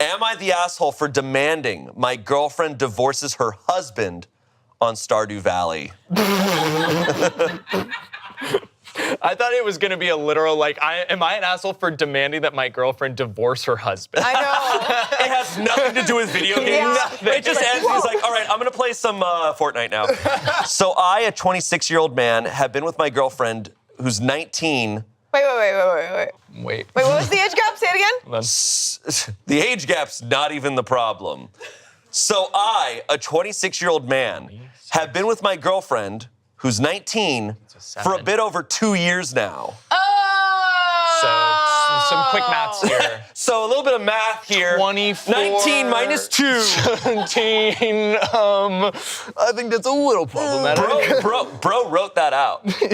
Am I the asshole for demanding my girlfriend divorces her husband on Stardew Valley? I thought it was going to be a literal, like, am I an asshole for demanding that my girlfriend divorce her husband? I know. It has nothing to do with video games. Yeah. It just ends, he's like, all right, I'm going to play some Fortnite now. So I, a 26-year-old man, have been with my girlfriend who's 19. Wait. Wait. Wait, what was the age gap? Say it again. The age gap's not even the problem. So I, a 26-year-old man, have been with my girlfriend who's 19 for a bit over 2 years now. Oh! So, some quick maths here. So a little bit of math here. 24. 19 minus 2. 17. I think that's a little problematic. Bro wrote that out. He put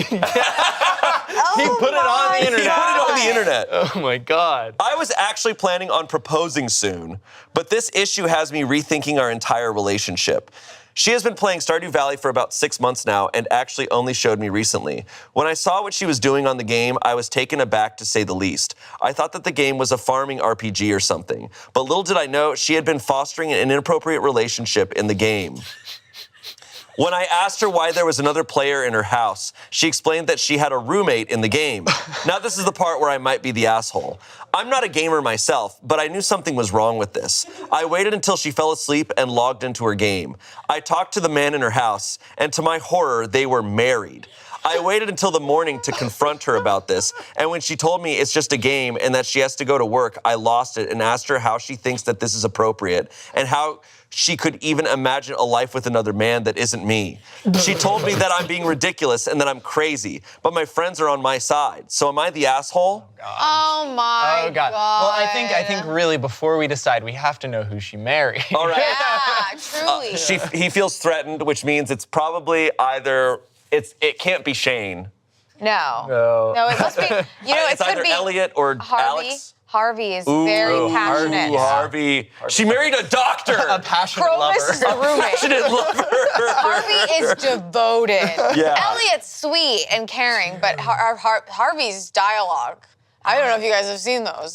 it on the internet. He put it on the internet. Oh my God. I was actually planning on proposing soon, but this issue has me rethinking our entire relationship. She has been playing Stardew Valley for about 6 months now and actually only showed me recently. When I saw what she was doing on the game, I was taken aback to say the least. I thought that the game was a farming RPG or something, but little did I know she had been fostering an inappropriate relationship in the game. When I asked her why there was another player in her house, she explained that she had a roommate in the game. Now this is the part where I might be the asshole. I'm not a gamer myself, but I knew something was wrong with this. I waited until she fell asleep and logged into her game. I talked to the man in her house, and to my horror, they were married. I waited until the morning to confront her about this, and when she told me it's just a game and that she has to go to work, I lost it and asked her how she thinks that this is appropriate and how she could even imagine a life with another man that isn't me. She told me that I'm being ridiculous and that I'm crazy, but my friends are on my side. So am I the asshole? Oh my God. Well, I think really before we decide, we have to know who she married. All right. Yeah, truly. He feels threatened, which means it's probably either it can't be Shane. No, it must be. You know, It's it could either be Elliot or Harvey. Alex. Harvey is very passionate. Harvey. She married a doctor. A passionate Provis lover. is a roommate. Passionate lover. Harvey is devoted. Yeah. Elliot's sweet and caring, but Harvey's dialogue. I don't know if you guys have seen those.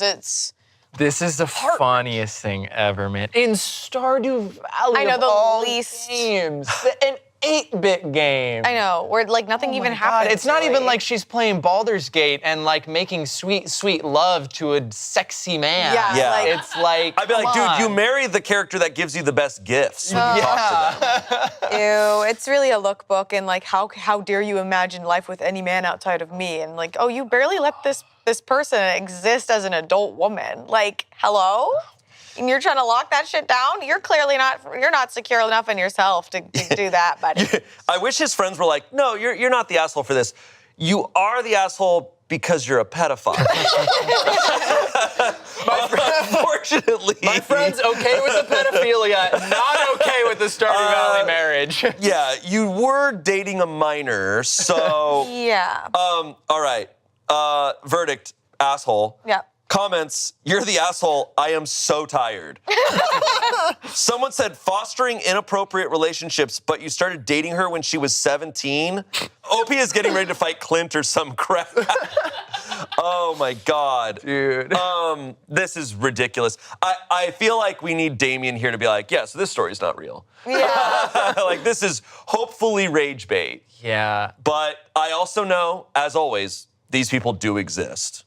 This is the funniest thing ever, man. In Stardew Valley, I know, of the all least- games, an 8-bit game. I know, where like nothing even God, happens. it's not even really. like she's playing Baldur's Gate and like making sweet, sweet love to a sexy man. Yeah, Yeah. like, It's like, I'd be like, come dude, you on. marry the character that gives you the best gifts when you talk to them. ew, it's really a lookbook, and like, how dare you imagine life with any man outside of me? And like, oh, you barely let this person exist as an adult woman. Like, hello? And you're trying to lock that shit down? You're clearly not secure enough in yourself to do that, buddy. I wish his friends were like, no, you're not the asshole for this. You are the asshole because you're a pedophile. Unfortunately. My friend's okay with the pedophilia, not okay with the Stardew Valley marriage. Yeah, you were dating a minor, so. Yeah. All right. Verdict, asshole. Yeah. Comments, you're the asshole. I am so tired. Someone said fostering inappropriate relationships, but you started dating her when she was 17. OP is getting ready to fight Clint or some crap. Oh my God. Dude. This is ridiculous. I feel like we need Damien here to be like, yeah, so this story's not real. Yeah. Like, this is hopefully rage bait. Yeah. But I also know, as always, these people do exist.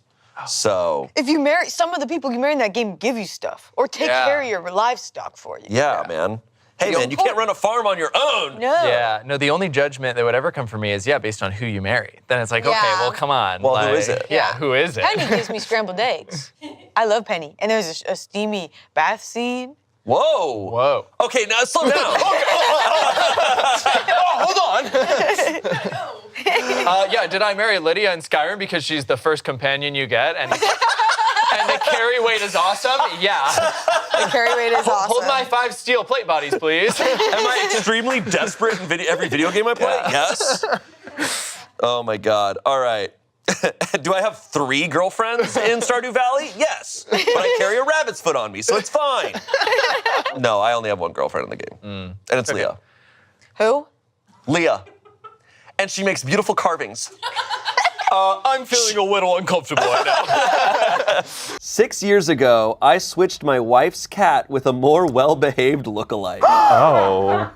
So. If you marry, some of the people you marry in that game give you stuff or take care of your livestock for you. Yeah, man. Hey, man, you can't run a farm on your own. No. Yeah, no, the only judgment that would ever come from me is, based on who you marry. Then it's like, okay, Yeah. well, come on. Well, who like, is it? Yeah, who is it? Penny gives me scrambled eggs. I love Penny. And there's a steamy bath scene. Whoa. Whoa. Okay, now slow down. Hold on. Did I marry Lydia in Skyrim because she's the first companion you get and the carry weight is awesome? Yeah. The carry weight is awesome. Hold my 5 steel plate bodies, please. Am I extremely desperate in every video game I play? Yes. Oh my God. All right. Do I have 3 girlfriends in Stardew Valley? Yes. But I carry a rabbit's foot on me, so it's fine. No, I only have 1 girlfriend in the game. And it's Leah. Who? Leah. And she makes beautiful carvings. I'm feeling a little uncomfortable right now. 6 years ago, I switched my wife's cat with a more well-behaved lookalike. Oh.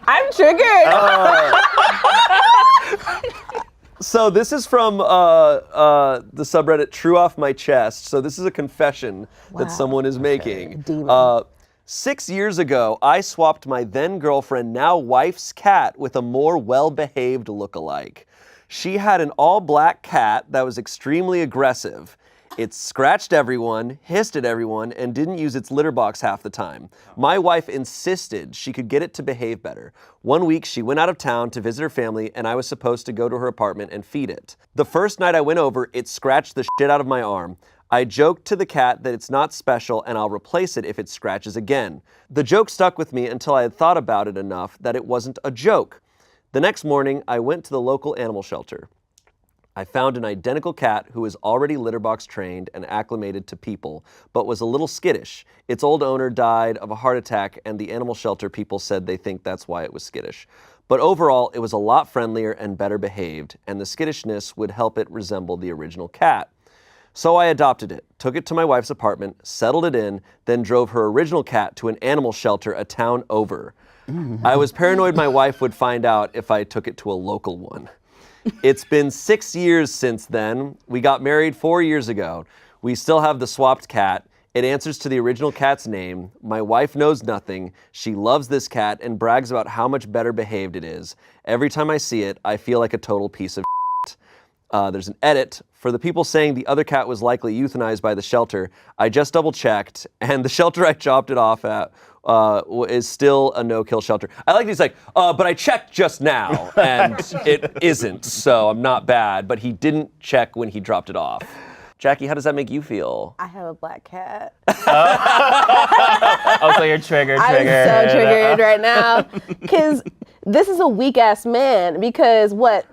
I'm triggered. So this is from the subreddit True Off My Chest. So this is a confession that someone is making. Demon. 6 years ago, I swapped my then girlfriend, now wife's cat with a more well-behaved lookalike. She had an all-black cat that was extremely aggressive. It scratched everyone, hissed at everyone, and didn't use its litter box half the time. My wife insisted she could get it to behave better. One week, she went out of town to visit her family, and I was supposed to go to her apartment and feed it. The first night I went over, it scratched the shit out of my arm. I joked to the cat that it's not special and I'll replace it if it scratches again. The joke stuck with me until I had thought about it enough that it wasn't a joke. The next morning, I went to the local animal shelter. I found an identical cat who was already litter box trained and acclimated to people, but was a little skittish. Its old owner died of a heart attack, and the animal shelter people said they think that's why it was skittish. But overall, it was a lot friendlier and better behaved, and the skittishness would help it resemble the original cat. So I adopted it, took it to my wife's apartment, settled it in, then drove her original cat to an animal shelter a town over. I was paranoid my wife would find out if I took it to a local one. It's been 6 years since then. We got married 4 years ago. We still have the swapped cat. It answers to the original cat's name. My wife knows nothing. She loves this cat and brags about how much better behaved it is. Every time I see it, I feel like a total piece of shit. There's an edit. For the people saying the other cat was likely euthanized by the shelter, I just double-checked, and the shelter I chopped it off at is still a no-kill shelter. I like these but I checked just now, and it isn't, so I'm not bad, but he didn't check when he dropped it off. Jackie, how does that make you feel? I have a black cat. Oh, so you're triggered. I'm so triggered right now. Because this is a weak-ass man. Because what?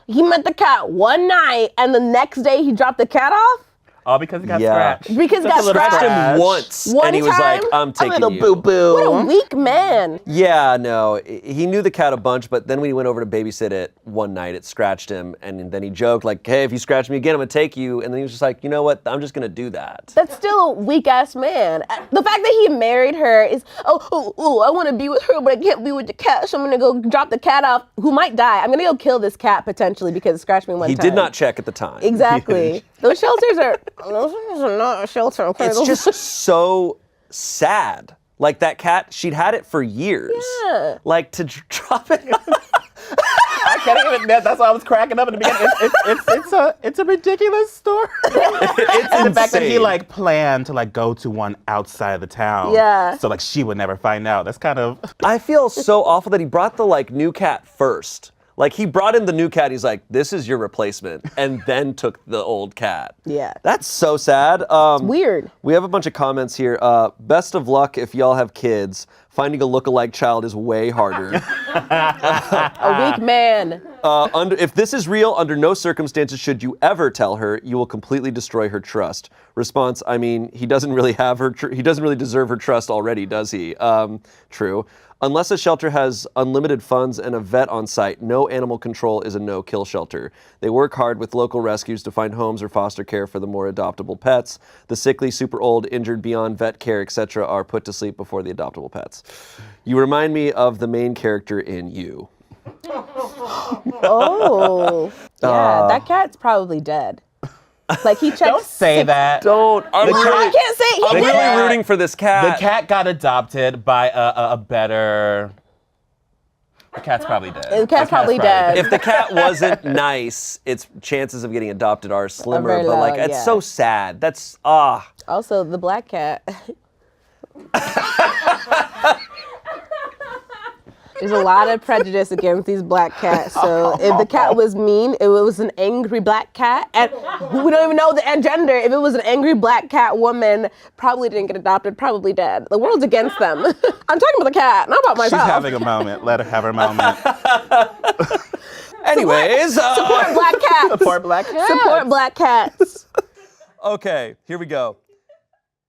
He met the cat one night, and the next day he dropped the cat off? Oh, because he got Yeah. scratched. Because he got Just a little scratched Him once, One and he was time? like, I'm taking A little you. boo-boo. What a weak man. Yeah, no, he knew the cat a bunch, but then when he went over to babysit it one night, it scratched him, and then he joked like, hey, if you scratch me again, I'm gonna take you, and then he was just like, you know what, I'm just gonna do that. That's still a weak-ass man. The fact that he married her is, I want to be with her, but I can't be with the cat, so I'm gonna go drop the cat off, who might die. I'm gonna go kill this cat, potentially, because it scratched me one He time. did not check at the time. Exactly. Those shelters are not a shelter. Okay? It's just so sad. Like that cat, she'd had it for years. Yeah. Like to drop it. I can't even. That's why I was cracking up in the beginning. It's a ridiculous story. It's And the fact that he insane. planned to go to one outside of the town. Yeah. So she would never find out. That's kind of. I feel so awful that he brought the new cat first. Like he brought in the new cat, he's like, this is your replacement, and then took the old cat. Yeah. That's so sad. Weird. We have a bunch of comments here. Best of luck if y'all have kids. Finding a lookalike child is way harder. A weak man. If this is real, under no circumstances should you ever tell her. You will completely destroy her trust. Response, I mean, he doesn't really have her. He doesn't really deserve her trust already, does he? True. Unless a shelter has unlimited funds and a vet on site, no animal control is a no-kill shelter. They work hard with local rescues to find homes or foster care for the more adoptable pets. The sickly, super old, injured beyond vet care, etc. are put to sleep before the adoptable pets. You remind me of the main character in You. Oh. Yeah, that cat's probably dead. Like he checked. Don't say that. Don't. I can't say I'm he did. really rooting for this cat. The cat got adopted by a better. The cat's probably dead. The cat's probably dead. If the cat wasn't nice, its chances of getting adopted are slimmer. very But low, it's yeah. so sad. That's Also, the black cat. There's a lot of prejudice against these black cats. So if the cat was mean, if it was an angry black cat, and we don't even know the gender. If it was an angry black cat woman, probably didn't get adopted, probably dead. The world's against them. I'm talking about the cat, not about She's myself. having a moment. Let her have her moment. Anyways. Support black cats. Support black cats. Support black cats. Okay, here we go.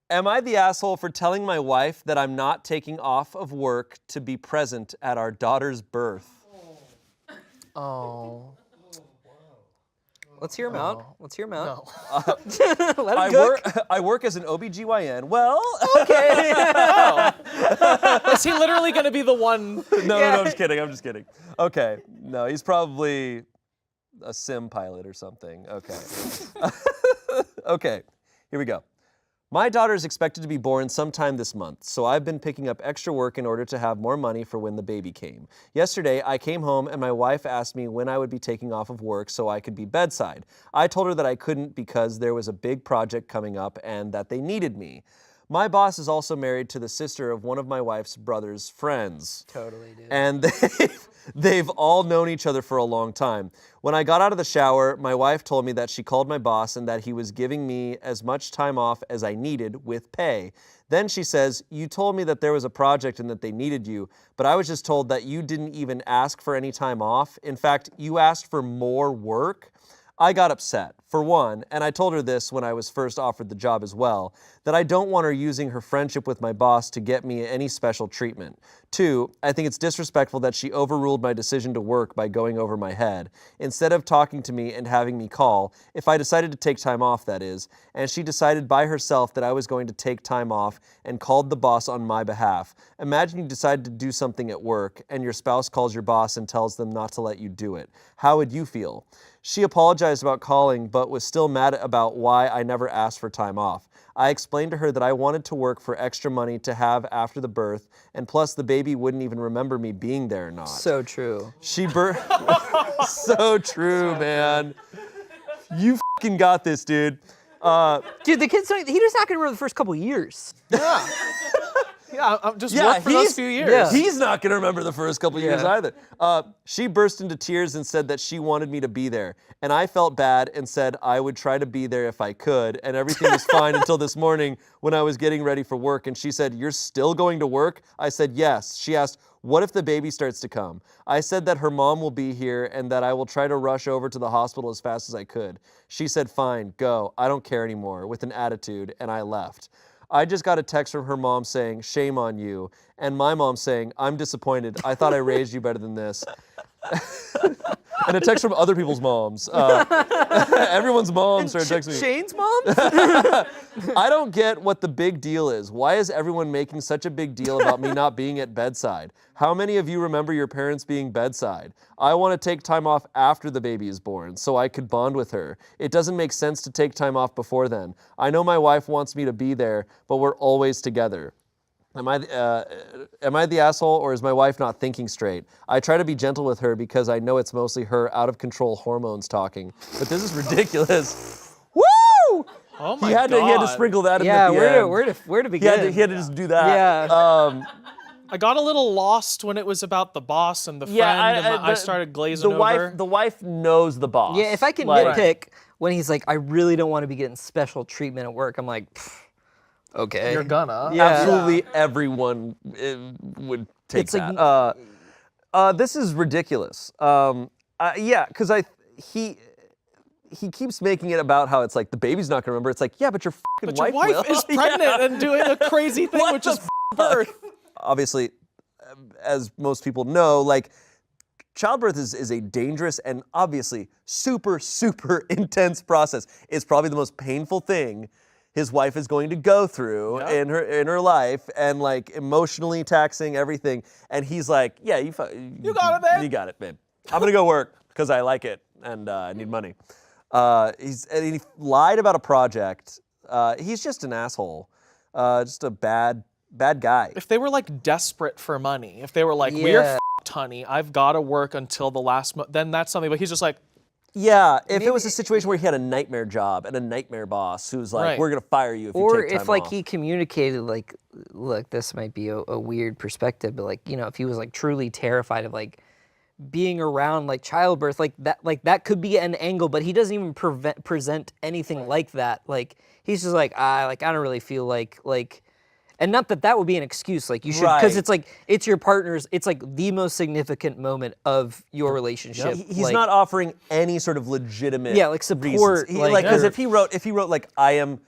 Am I the asshole for telling my wife that I'm not taking off of work to be present at our daughter's birth? Oh. Let's hear him out. Let's hear him out. I work as an OBGYN. Well, Okay. Is he literally going to be the one? no, I'm just kidding. Okay, no, he's probably a sim pilot or something. Okay. Okay, here we go. My daughter is expected to be born sometime this month, so I've been picking up extra work in order to have more money for when the baby came. Yesterday, I came home and my wife asked me when I would be taking off of work so I could be bedside. I told her that I couldn't because there was a big project coming up and that they needed me. My boss is also married to the sister of one of my wife's brother's friends. Totally, dude. And they've all known each other for a long time. When I got out of the shower, my wife told me that she called my boss and that he was giving me as much time off as I needed with pay. Then she says, "You told me that there was a project and that they needed you, but I was just told that you didn't even ask for any time off. In fact, you asked for more work." I got upset, for one, and I told her this when I was first offered the job as well, that I don't want her using her friendship with my boss to get me any special treatment. Two, I think it's disrespectful that she overruled my decision to work by going over my head, instead of talking to me and having me call, if I decided to take time off, that is, and she decided by herself that I was going to take time off and called the boss on my behalf. Imagine you decide to do something at work and your spouse calls your boss and tells them not to let you do it. How would you feel? She apologized about calling, but was still mad about why I never asked for time off. I explained to her that I wanted to work for extra money to have after the birth, and plus the baby wouldn't even remember me being there or not. So true. So true, man. You fucking got this, dude. Dude, the kid's he just not gonna remember the first couple years. Yeah. Yeah, I'm just work for those few years. Yeah. He's not going to remember the first couple years either. She burst into tears and said that she wanted me to be there. And I felt bad and said I would try to be there if I could. And everything was fine until this morning when I was getting ready for work. And she said, "You're still going to work?" I said, "Yes." She asked, "What if the baby starts to come?" I said that her mom will be here and that I will try to rush over to the hospital as fast as I could. She said, "Fine, go. I don't care anymore," with an attitude, and I left. I just got a text from her mom saying, "Shame on you," and my mom saying, "I'm disappointed. I thought I raised you better than this." And a text from other people's moms. Everyone's moms started texting me. Shane's mom? I don't get what the big deal is. Why is everyone making such a big deal about me not being at bedside? How many of you remember your parents being bedside? I want to take time off after the baby is born so I could bond with her. It doesn't make sense to take time off before then. I know my wife wants me to be there, but we're always together. Am I the asshole, or is my wife not thinking straight? I try to be gentle with her because I know it's mostly her out-of-control hormones talking. But this is ridiculous. Woo! Oh my He had to sprinkle that in Yeah, at the end. where to begin? He had to just do that. Yeah. I got a little lost when it was about the boss and the friend, and I started glazing over. The wife knows the boss. Yeah, if I can nitpick when he's like, "I really don't want to be getting special treatment at work," I'm like, okay. You're gonna. Yeah. Absolutely everyone would take It's like- that. This is ridiculous. Because he keeps making it about how it's like the baby's not gonna remember. It's like, yeah, but your fucking But your wife will. is pregnant and doing a crazy thing, What which the is birth. Obviously, as most people know, like childbirth is a dangerous and obviously super, super intense process. It's probably the most painful thing his wife is going to go through in her life, and like emotionally taxing everything. And he's like, "Yeah, you got it, babe. You got it, babe. I'm gonna go work because I like it and I need money." He lied about a project. He's just an asshole. Just a bad guy. If they were like desperate for money, if they were like, "We're f***ed, honey, I've got to work until the last month," then that's something. But he's just like, yeah, if it was a situation where he had a nightmare job and a nightmare boss who's like, Right. "We're gonna fire you if you Or take time if like off." he communicated like, look, this might be a weird perspective, but like, if he was like truly terrified of like being around like childbirth, like that could be an angle, but he doesn't even present anything like that. Like he's just like, I don't really feel like, and not that would be an excuse. Like you should, because Right. it's like, it's your partner's, it's like the most significant moment of your relationship. He's like, not offering any sort of legitimate Yeah, like support, reasons. like- Because or- if he wrote like, "I am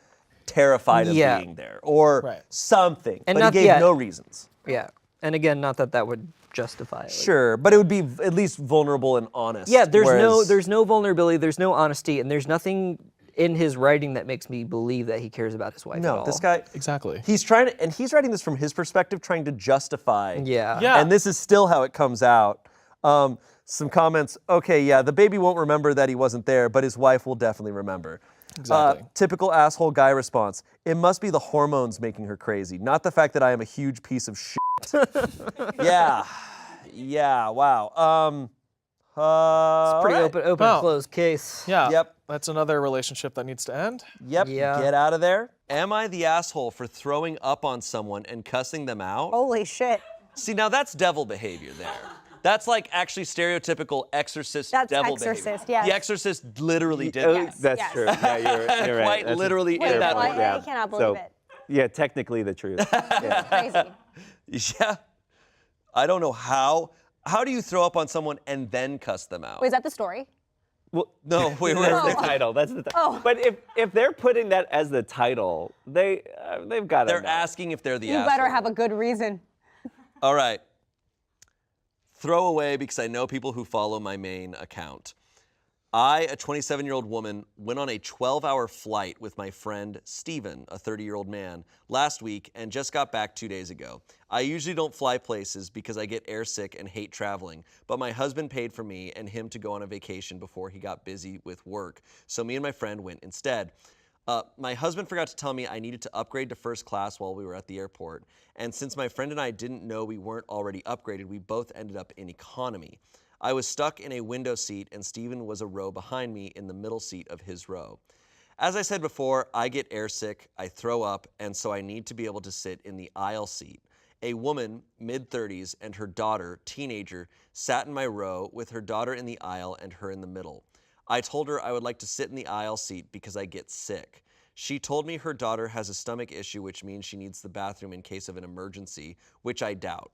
terrified of Yeah. being there or Right. something. And but not- he gave yeah. no reasons. Yeah. And again, not that would justify it. Like, Sure, but it would be at least vulnerable and honest. yeah, there's whereas- no vulnerability, there's no honesty, and there's nothing in his writing that makes me believe that he cares about his wife at No, all. this guy. Exactly. He's trying to, and he's writing this from his perspective, trying to justify. Yeah. Yeah. And this is still how it comes out. Some comments. Okay, yeah, the baby won't remember that he wasn't there, but his wife will definitely remember. Exactly. Typical asshole guy response. It must be the hormones making her crazy, not the fact that I am a huge piece of shit. Yeah. Yeah. Wow. Pretty alright. open Well, closed case. Yeah. Yep. That's another relationship that needs to end. Yep. Yeah. Get out of there. Am I the asshole for throwing up on someone and cussing them out? Holy shit. See, now that's devil behavior there. That's like actually stereotypical exorcist That's devil Exorcist, behavior. yes. The exorcist literally did Oh, that. that's yes. true. Yeah, you're right. Quite That's literally Wait, in that what? movie. I cannot believe it. Yeah, technically the truth. Yeah. Crazy. Yeah. I don't know how. How do you throw up on someone and then cuss them out? Wait, is that the story? Well, No, wait, that's wait. the title. That's the title. Oh. But if they're putting that as the title, they've got to. They're asking if they're the You asshole. better have a good reason. All right. Throw away because I know people who follow my main account. I, a 27-year-old woman, went on a 12-hour flight with my friend Steven, a 30-year-old man, last week and just got back 2 days ago. I usually don't fly places because I get airsick and hate traveling, but my husband paid for me and him to go on a vacation before he got busy with work, so me and my friend went instead. My husband forgot to tell me I needed to upgrade to first class while we were at the airport, and since my friend and I didn't know we weren't already upgraded, we both ended up in economy. I was stuck in a window seat and Steven was a row behind me in the middle seat of his row. As I said before, I get airsick, I throw up, and so I need to be able to sit in the aisle seat. A woman, mid-30s, and her daughter, teenager, sat in my row with her daughter in the aisle and her in the middle. I told her I would like to sit in the aisle seat because I get sick. She told me her daughter has a stomach issue, which means she needs the bathroom in case of an emergency, which I doubt.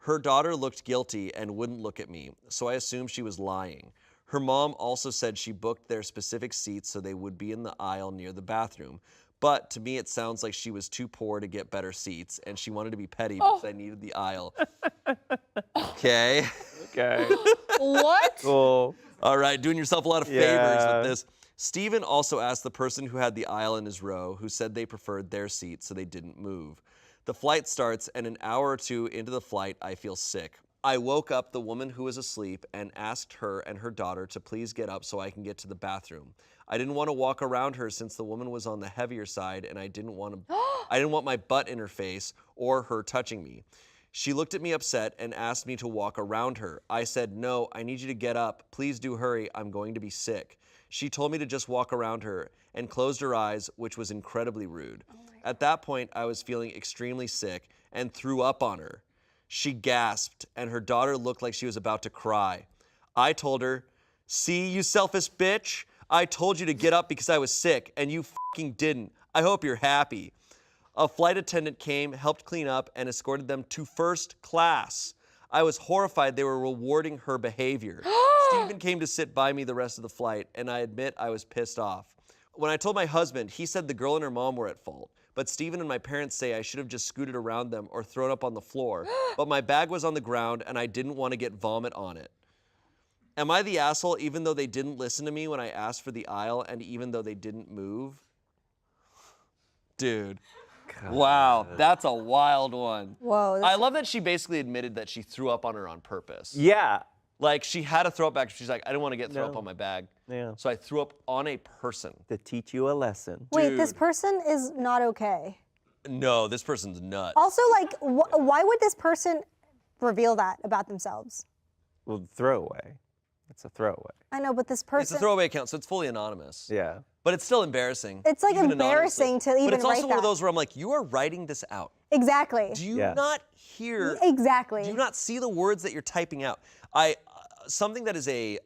Her daughter looked guilty and wouldn't look at me, so I assumed she was lying. Her mom also said she booked their specific seats so they would be in the aisle near the bathroom. But to me, it sounds like she was too poor to get better seats, and she wanted to be petty because I needed the aisle. Okay. Okay. What? Cool. All right, doing yourself a lot of favors Yeah. with this. Steven also asked the person who had the aisle in his row, who said they preferred their seat so they didn't move. The flight starts, and an hour or two into the flight, I feel sick. I woke up the woman who was asleep and asked her and her daughter to please get up so I can get to the bathroom. I didn't want to walk around her since the woman was on the heavier side, and I didn't want my butt in her face or her touching me. She looked at me upset and asked me to walk around her. I said, no, I need you to get up. Please do hurry. I'm going to be sick. She told me to just walk around her and closed her eyes, which was incredibly rude. At that point, I was feeling extremely sick and threw up on her. She gasped, and her daughter looked like she was about to cry. I told her, see, you selfish bitch? I told you to get up because I was sick, and you fucking didn't. I hope you're happy. A flight attendant came, helped clean up, and escorted them to first class. I was horrified they were rewarding her behavior. Steven came to sit by me the rest of the flight, and I admit I was pissed off. When I told my husband, he said the girl and her mom were at fault. But Steven and my parents say I should have just scooted around them or thrown up on the floor. But my bag was on the ground, and I didn't want to get vomit on it. Am I the asshole even though they didn't listen to me when I asked for the aisle and even though they didn't move? Dude. Wow, that's a wild one. Whoa. I love that she basically admitted that she threw up on her on purpose. Yeah. Like, she had to throw up back. She's like, I didn't want to get throw up on my bag. Yeah. So I threw up on a person. To teach you a lesson. Wait, this Dude. person is not okay. No, this person's nuts. Also, like, why would this person reveal that about themselves? Well, throwaway. It's a throwaway. I know, but this It's person. a throwaway account, so it's fully anonymous. Yeah. But it's still embarrassing. It's, like, even embarrassing anonymously. to even But it's also write one of that. those where I'm like, you are writing this out. Exactly. Do you Yeah. not hear? Exactly. Do you not see the words that you're typing out? Something that is a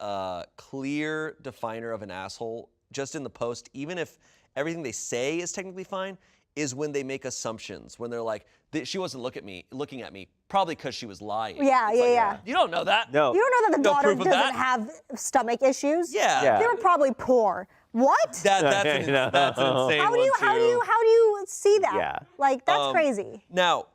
clear definer of an asshole, just in the post, even if everything they say is technically fine, is when they make assumptions. When they're like, she wasn't looking at me, probably because she was lying. Yeah, It's yeah, like, yeah. You don't know that. No. You don't know that the No daughter proof of doesn't that? have stomach issues? Yeah. Yeah. They were probably poor, What? That's an insane How do one you too. how do you see that? Yeah. Like that's crazy. Now,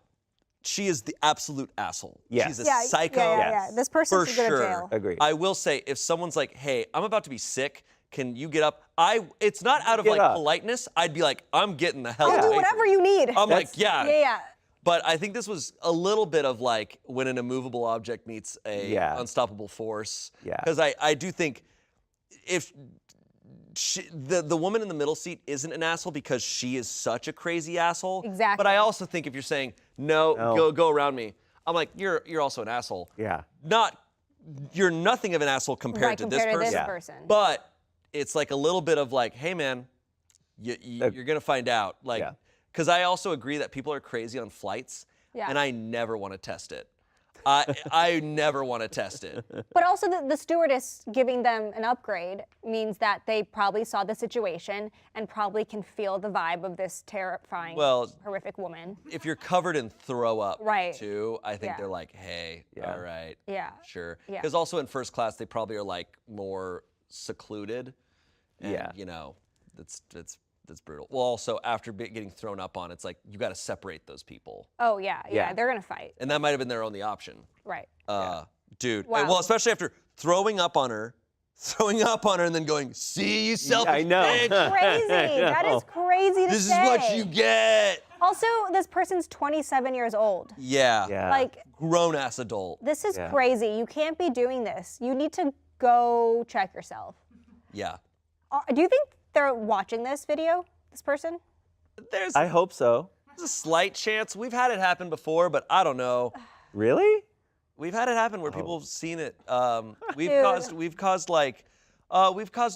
she is the absolute asshole. Yes. She's a Yeah, psycho. yeah. This person For should go to sure. jail. Agreed. I will say, if someone's like, "Hey, I'm about to be sick. Can you get up?" It's not out of Get like up. politeness. I'd be like, "I'm getting the hell I'll away do from whatever you need. I'm like, yeah. Yeah. But I think this was a little bit of like when an immovable object meets a unstoppable force. Yeah. Because I do think if the woman in the middle seat isn't an asshole because she is such a crazy asshole. Exactly. But I also think if you're saying no. go around me, I'm like you're also an asshole. Yeah. You're nothing of an asshole compared to this person. person. But it's like a little bit of like, hey man, you're gonna find out. Like, because I also agree that people are crazy on flights, and I never want to test it. I never want to test it. But also the stewardess giving them an upgrade means that they probably saw the situation and probably can feel the vibe of this terrifying, horrific woman. If you're covered in throw up, Right. too, I think they're like, hey, all right, sure. Yeah. Because also in first class, they probably are like more secluded. And, you know, that's brutal. Well, also after getting thrown up on, it's like you got to separate those people. Oh yeah, they're gonna fight. And that might have been their only option. Right. Dude. Wow. Well, especially after throwing up on her, and then going, see, you selfish I know. bitch. Crazy. That is crazy to This say. is what you get. Also, this person's 27 years old. Yeah. Like, grown ass adult. this is crazy. You can't be doing this. You need to go check yourself. Yeah. Do you think they're watching this video, this person? There's I hope so. a slight chance. We've had it happen before, but I don't know. Really? We've had it happen where people have seen it. We've Dude. caused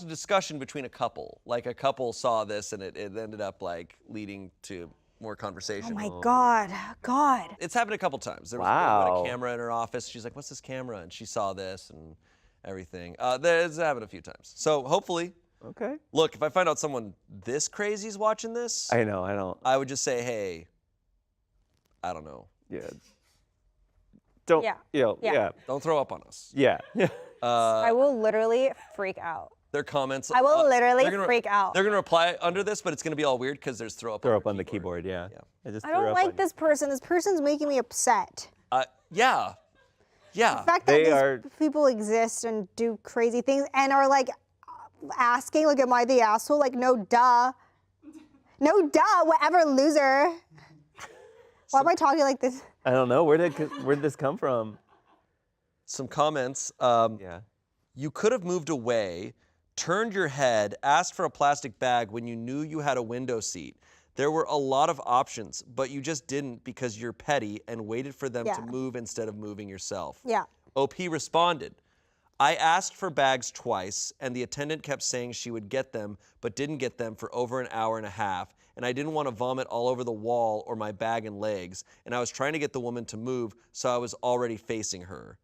a discussion between a couple. Like a couple saw this and it ended up like leading to more conversation. Oh my God. It's happened a couple times. There was Wow. a camera in her office. She's like, "What's this camera?" And she saw this and everything. It's happened a few times. So hopefully, Okay. look, if I find out someone this crazy is watching this, I know. I don't. I would just say, "Hey, I don't know. Yeah. Don't. Yeah. You know, Yeah. yeah. Don't throw up on us." Yeah. I will literally freak out. Their comments. I will literally they're gonna- freak out. They're gonna reply under this, but it's gonna be all weird because there's throw up. Throw on up their on the keyboard. Yeah. Yeah. just I threw don't up like on- this person. This person's making me upset. Yeah. The fact that They these are- people exist and do crazy things and are like asking, like, am I the asshole? Like, no, duh. No, duh, whatever, loser. Why am I talking like this? I don't know. Where did this come from? Some comments. Yeah. You could have moved away, turned your head, asked for a plastic bag when you knew you had a window seat. There were a lot of options, but you just didn't because you're petty and waited for them to move instead of moving yourself. Yeah. OP responded, I asked for bags twice, and the attendant kept saying she would get them, but didn't get them for over an hour and a half, and I didn't want to vomit all over the wall or my bag and legs, and I was trying to get the woman to move, so I was already facing her.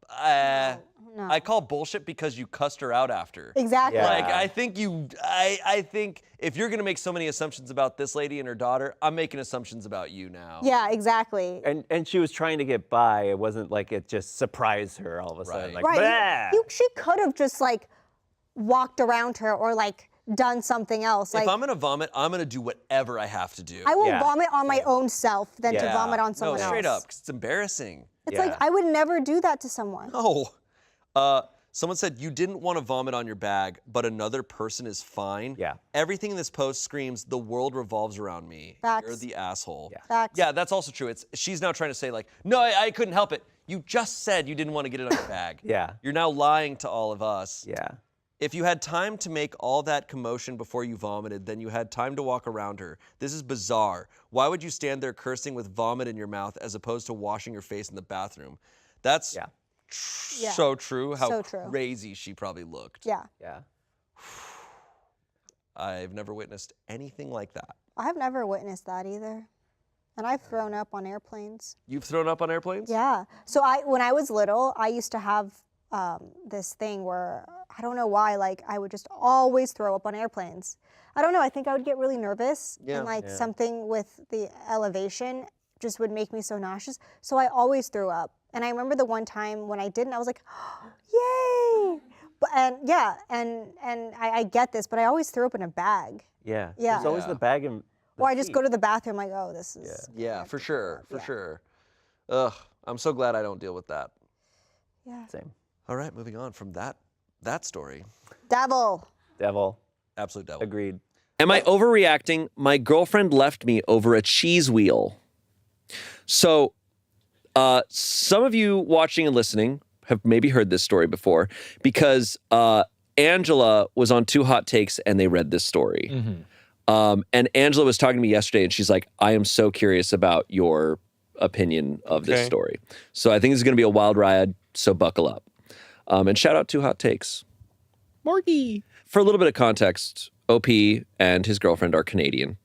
I call bullshit because you cussed her out after. Exactly. Yeah. Like, I think if you're gonna make so many assumptions about this lady and her daughter, I'm making assumptions about you now. Yeah, exactly. And she was trying to get by. It wasn't like it just surprised her all of a sudden. Like, Right. "Bah!" She could have just like walked around her or like done something else. Like, If I'm gonna vomit, I'm gonna do whatever I have to do. I will Yeah. vomit on my own self than to Yeah. vomit on No, someone else. straight up, 'cause it's embarrassing. It's Yeah. like I would never do that to someone. No. Someone said you didn't want to vomit on your bag, but another person is fine. Yeah. Everything in this post screams, the world revolves around me. Facts. You're the asshole. Yeah. Facts. Yeah, that's also true. She's now trying to say like, no, I couldn't help it. You just said you didn't want to get it on your bag. Yeah. You're now lying to all of us. Yeah. If you had time to make all that commotion before you vomited, then you had time to walk around her. This is bizarre. Why would you stand there cursing with vomit in your mouth as opposed to washing your face in the bathroom? That's Yeah. so true. How So true. crazy she probably looked. Yeah. Yeah. I've never witnessed anything like that. I have never witnessed that either. And I've thrown up on airplanes. You've thrown up on airplanes? Yeah. So when I was little, I used to have this thing where I don't know why, like I would just always throw up on airplanes. I don't know. I think I would get really nervous, and like something with the elevation just would make me so nauseous. So I always threw up. And I remember the one time when I didn't, I was like, yay! And I get this, but I always throw up in a bag. Yeah. Yeah. There's always the bag and. Or I just go to the bathroom like, oh, this is. Yeah, for sure, for sure. Ugh, I'm so glad I don't deal with that. Yeah. Same. All right, moving on from that story. Devil. Absolute devil. Agreed. Am I overreacting? My girlfriend left me over a cheese wheel. So, some of you watching and listening have maybe heard this story before because Angela was on Two Hot Takes and they read this story. And Angela was talking to me yesterday and she's like, I am so curious about your opinion of this story. So I think this is going to be a wild ride, so buckle up. And shout out to Hot Takes. Morgie. For a little bit of context, OP and his girlfriend are Canadian.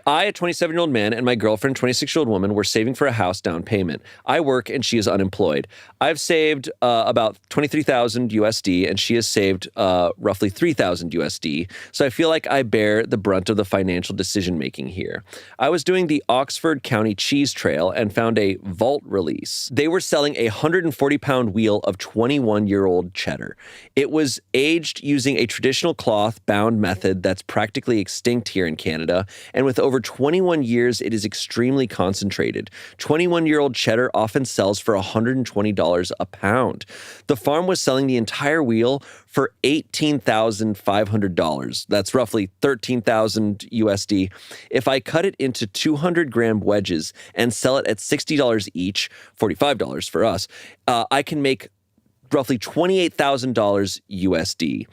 I, a 27-year-old man, and my girlfriend, 26-year-old woman, were saving for a house down payment. I work and she is unemployed. I've saved about 23,000 USD and she has saved roughly 3,000 USD. So I feel like I bear the brunt of the financial decision-making here. I was doing the Oxford County Cheese Trail and found a vault release. They were selling a 140-pound wheel of 21-year-old cheddar. It was aged using a traditional cloth-bound method that's practically extinct here in Canada, and with over 21 years, it is extremely concentrated. 21-year-old cheddar often sells for $120 a pound. The farm was selling the entire wheel for $18,500. That's roughly 13,000 USD. If I cut it into 200-gram wedges and sell it at $60 each, $45 for us, I can make roughly $28,000 USD.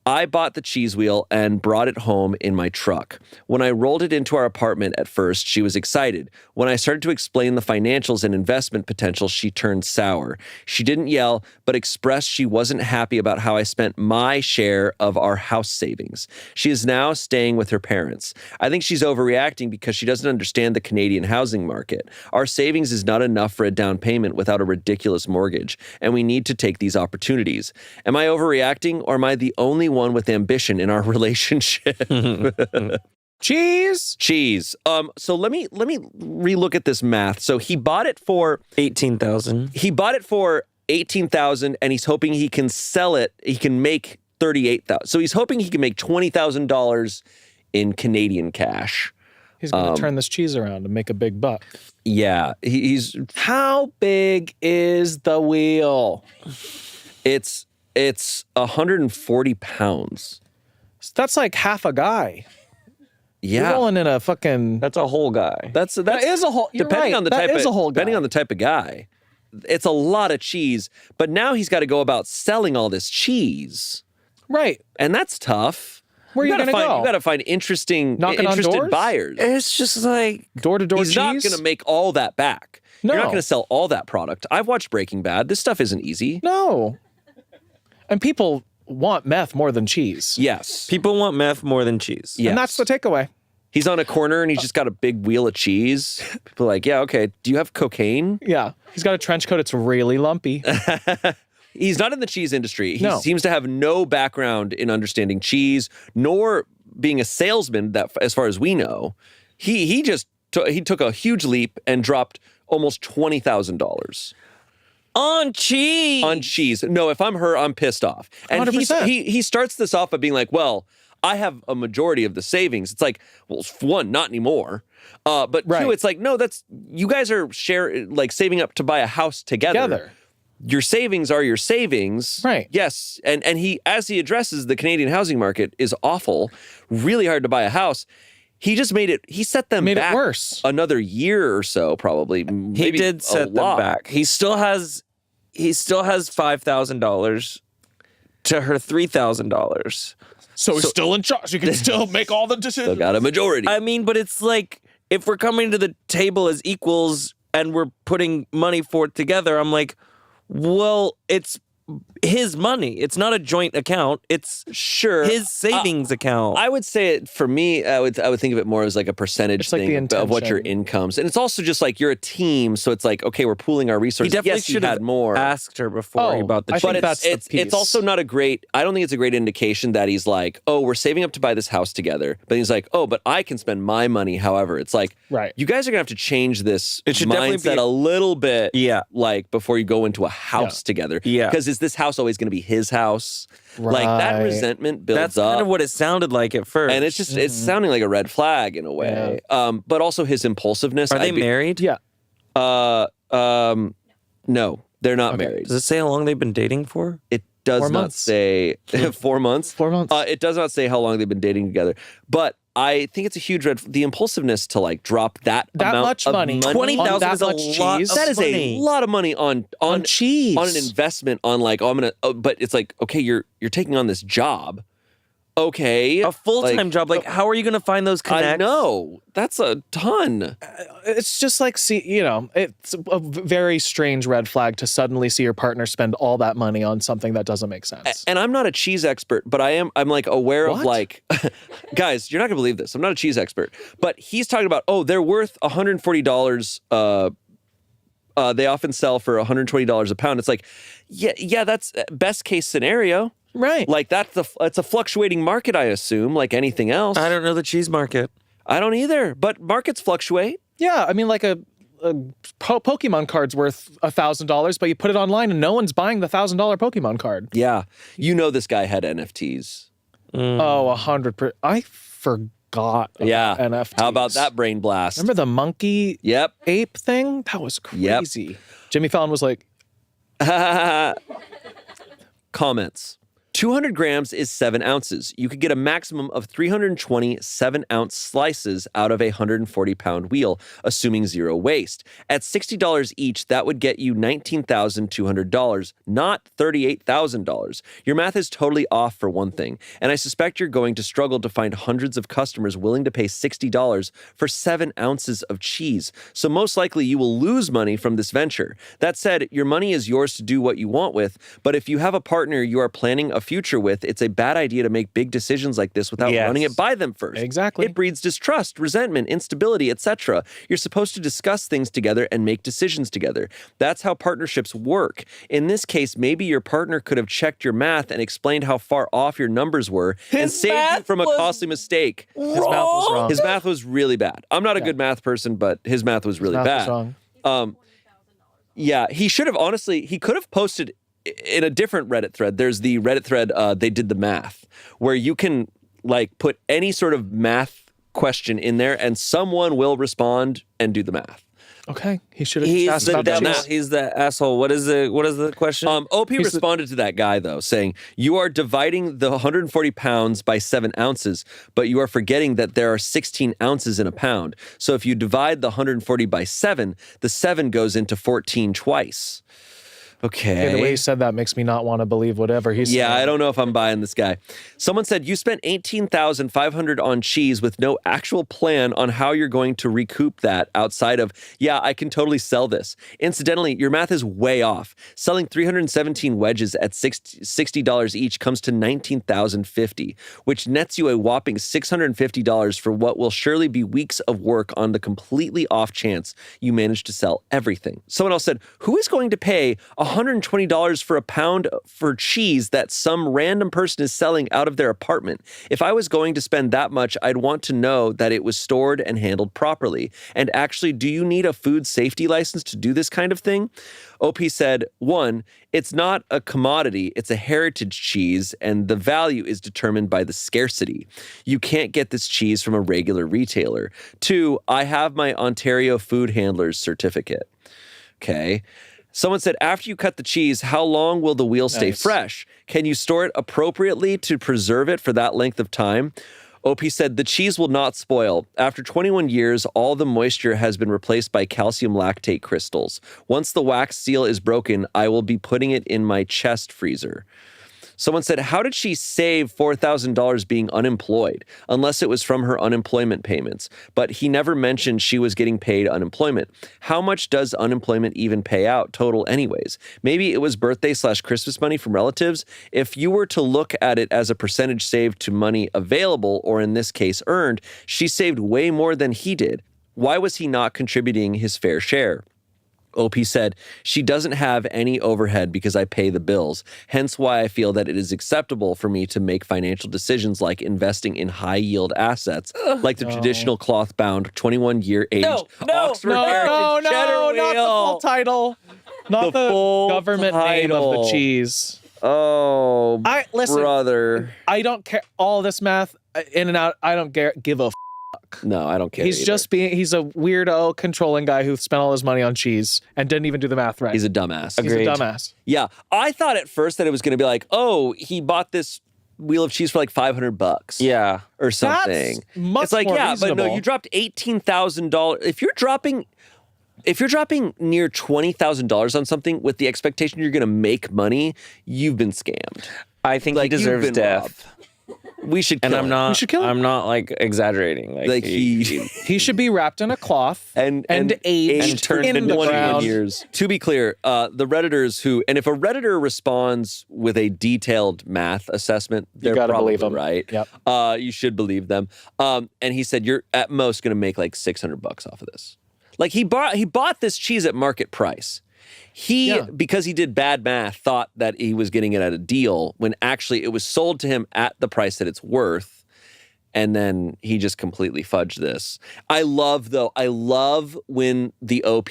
I bought the cheese wheel and brought it home in my truck. When I rolled it into our apartment at first, she was excited. When I started to explain the financials and investment potential, she turned sour. She didn't yell, but expressed she wasn't happy about how I spent my share of our house savings. She is now staying with her parents. I think she's overreacting because she doesn't understand the Canadian housing market. Our savings is not enough for a down payment without a ridiculous mortgage, and we need to take these opportunities. Am I overreacting, or am I the only one with ambition in our relationship? Cheese. So let me relook at this math. So he bought it for 18,000. He bought it for 18,000 and he's hoping he can sell it. He can make 38,000. So he's hoping he can make $20,000 in Canadian cash. He's going to turn this cheese around and make a big buck. Yeah, he's. How big is the wheel? It's 140 pounds. That's like half a guy. Yeah, You're rolling in a fucking. That's a whole guy. that is a whole. You're depending right. on the That type. is a whole guy. Depending on the type of guy, it's a lot of cheese. But now he's got to go about selling all this cheese, Right. and that's tough. Where are you gonna go? You got to find interested doors? buyers. It's just like Door-to-door He's cheese. not going to make all that back. No. You're not going to sell all that product. I've watched Breaking Bad. This stuff isn't easy. No. And people want meth more than cheese. Yes. people want meth more than cheese. Yes. And that's the takeaway. He's on a corner and he's just got a big wheel of cheese. People are like, yeah, okay. Do you have cocaine? Yeah. He's got a trench coat. It's really lumpy. He's not in the cheese industry. He No. seems to have no background in understanding cheese, nor being a salesman. That, as far as we know, he took a huge leap and dropped almost $20,000 On cheese. on cheese. No, if I'm her, I'm pissed off. And 100%. he starts this off by being like, well, I have a majority of the savings. It's like, well, one, not anymore. But Right. two, it's like, no, you guys are saving up to buy a house together. Your savings are your savings. Right. Yes. And he, as he addresses the Canadian housing market is awful, really hard to buy a house. He just he set them Made it back worse. another year or so, probably. He Maybe did a set them lot. back. He still has $5,000 to her $3,000. So he's still in charge. You can still make all the decisions. Still got a majority. I mean, but it's like if we're coming to the table as equals and we're putting money for it together, I'm like, well, his money. It's not a joint account. It's his savings account. I would say it for me. I would think of it more as like a percentage thing of what your incomes, and it's also just like you're a team, so it's like okay, we're pooling our resources. He definitely should have more. Asked her before he bought the. But it's also not a great. I don't think it's a great indication that he's like, oh, we're saving up to buy this house together. But he's like, oh, but I can spend my money. However, it's like, you guys are gonna have to change this mindset a little bit. Yeah, like before you go into a house together. Yeah, because is this house always going to be his house? Like that resentment builds up. That's kind of what it sounded like at first. And it's just, it's sounding like a red flag in a way. Yeah. But also his impulsiveness. Are they married? Yeah. No, they're not married. Does it say how long they've been dating for? It does not say 4 months. 4 months. It does not say how long they've been dating together. But I think it's a huge the impulsiveness to like drop that amount much of money. 20,000 is a lot. That is a lot of money on cheese, on an investment on like I'm gonna. But it's like okay, you're taking on this job. Okay, a full-time job. Like, how are you going to find those connects? I know that's a ton. It's just like it's a very strange red flag to suddenly see your partner spend all that money on something that doesn't make sense. And I'm not a cheese expert, but I'm like aware of like, guys, you're not gonna believe this. I'm not a cheese expert, but he's talking about they're worth $140. They often sell for $120 a pound. It's like, yeah, that's best case scenario. Right. Like it's a fluctuating market, I assume, like anything else. I don't know the cheese market. I don't either, but markets fluctuate. Yeah, I mean like a Pokemon card's worth $1,000, but you put it online and no one's buying the $1,000 Pokemon card. Yeah. You know this guy had NFTs. Oh, 100%. I forgot about NFTs. How about that brain blast? Remember the monkey ape thing? That was crazy. Yep. Jimmy Fallon was like... Comments. 200 grams is 7 ounces. You could get a maximum of 320 7-ounce slices out of a 140-pound wheel, assuming zero waste. At $60 each, that would get you $19,200, not $38,000. Your math is totally off for one thing, and I suspect you're going to struggle to find hundreds of customers willing to pay $60 for 7 ounces of cheese. So most likely you will lose money from this venture. That said, your money is yours to do what you want with, but if you have a partner you are planning a future with, it's a bad idea to make big decisions like this without running it by them first. Exactly. It breeds distrust, resentment, instability, etc. You're supposed to discuss things together and make decisions together. That's how partnerships work. In this case, maybe your partner could have checked your math and explained how far off your numbers were and saved you from a costly mistake. His math was wrong. His math was really bad. I'm not a good math person, but his math was really bad. Was wrong. Yeah, he should have he could have posted in a different Reddit thread. There's the Reddit thread, they did the math, where you can like put any sort of math question in there and someone will respond and do the math. Okay, he should have He's asked the about the devil. cheese. He's the asshole. What is the question? OP responded to that guy though, saying, you are dividing the 140 pounds by 7 ounces, but you are forgetting that there are 16 ounces in a pound. So if you divide the 140 by 7, the 7 goes into 14 twice. Okay. The way he said that makes me not want to believe whatever he's saying. Yeah, I don't know if I'm buying this guy. Someone said, you spent $18,500 on cheese with no actual plan on how you're going to recoup that outside of, yeah, I can totally sell this. Incidentally, your math is way off. Selling 317 wedges at $60 each comes to $19,050, which nets you a whopping $650 for what will surely be weeks of work on the completely off chance you manage to sell everything. Someone else said, who is going to pay $120 for a pound for cheese that some random person is selling out of their apartment? If I was going to spend that much, I'd want to know that it was stored and handled properly. And actually, do you need a food safety license to do this kind of thing? OP said, 1, it's not a commodity, it's a heritage cheese, and the value is determined by the scarcity. You can't get this cheese from a regular retailer. 2, I have my Ontario Food Handler's certificate. Okay. Someone said, after you cut the cheese, how long will the wheel stay fresh? Can you store it appropriately to preserve it for that length of time? OP said, the cheese will not spoil. After 21 years, all the moisture has been replaced by calcium lactate crystals. Once the wax seal is broken, I will be putting it in my chest freezer. Someone said, how did she save $4,000 being unemployed? Unless it was from her unemployment payments. But he never mentioned she was getting paid unemployment. How much does unemployment even pay out total anyways? Maybe it was birthday/Christmas money from relatives. If you were to look at it as a percentage saved to money available, or in this case earned, she saved way more than he did. Why was he not contributing his fair share? OP said, she doesn't have any overhead because I pay the bills, hence why I feel that it is acceptable for me to make financial decisions like investing in high-yield assets, like the traditional cloth-bound, 21-year-aged Oxford Heritage cheddar wheel. Not the full title. Not the full government name of the title. cheese. Oh, listen, brother. I don't care. All this math, in and out, I don't give a No, I don't care. He's he's a weirdo controlling guy who spent all his money on cheese and didn't even do the math right. He's a dumbass. He's a dumbass. Yeah. I thought at first that it was going to be like, oh, he bought this wheel of cheese for like $500. Yeah. Or something. That's much it's like, more yeah, reasonable. but no, you dropped $18,000. If you're dropping near $20,000 on something with the expectation you're going to make money, you've been scammed. I think he deserves death. We should kill him. I'm We should kill him. I'm not like exaggerating. Like He should be wrapped in a cloth and aged and turned in into the 21 ground. years. To be clear, the Redditors and if a Redditor responds with a detailed math assessment, they're gotta probably believe 'em. right. Yep. You should believe them. And he said, you're at most going to make like $600 off of this. Like he bought this cheese at market price. Because he did bad math, thought that he was getting it at a deal when actually it was sold to him at the price that it's worth. And then he just completely fudged this. I love when the OP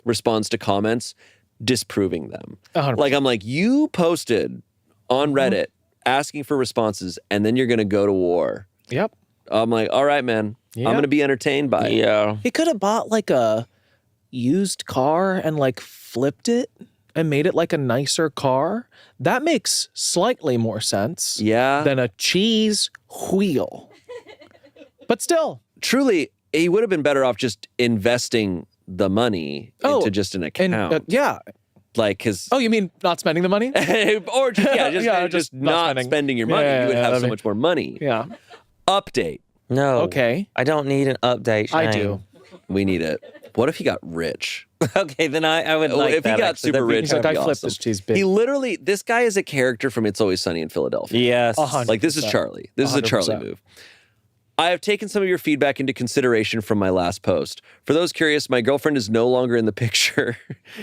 responds to comments disproving them. 100%. Like, I'm like, you posted on Reddit asking for responses and then you're going to go to war. Yep. I'm like, all right, man, I'm going to be entertained by it. Yeah. He could have bought like a used car and like flipped it and made it like a nicer car. That makes slightly more sense than a cheese wheel. But still. Truly, he would have been better off just investing the money into just an account. Yeah. Like, cause Oh, you mean not spending the money? or just not spending your money. You would have so much more money. Yeah. Update. No. Okay. I don't need an update. I Shane. do. We need it. What if he got rich? Okay, then I would like if that. he got actually. super That'd be- rich, He's like, that'd I be flipped awesome. this cheese big. He literally, this guy is a character from It's Always Sunny in Philadelphia. Yes. 100%. Like, this is Charlie. This is a Charlie 100%. move. I have taken some of your feedback into consideration from my last post. For those curious, my girlfriend is no longer in the picture.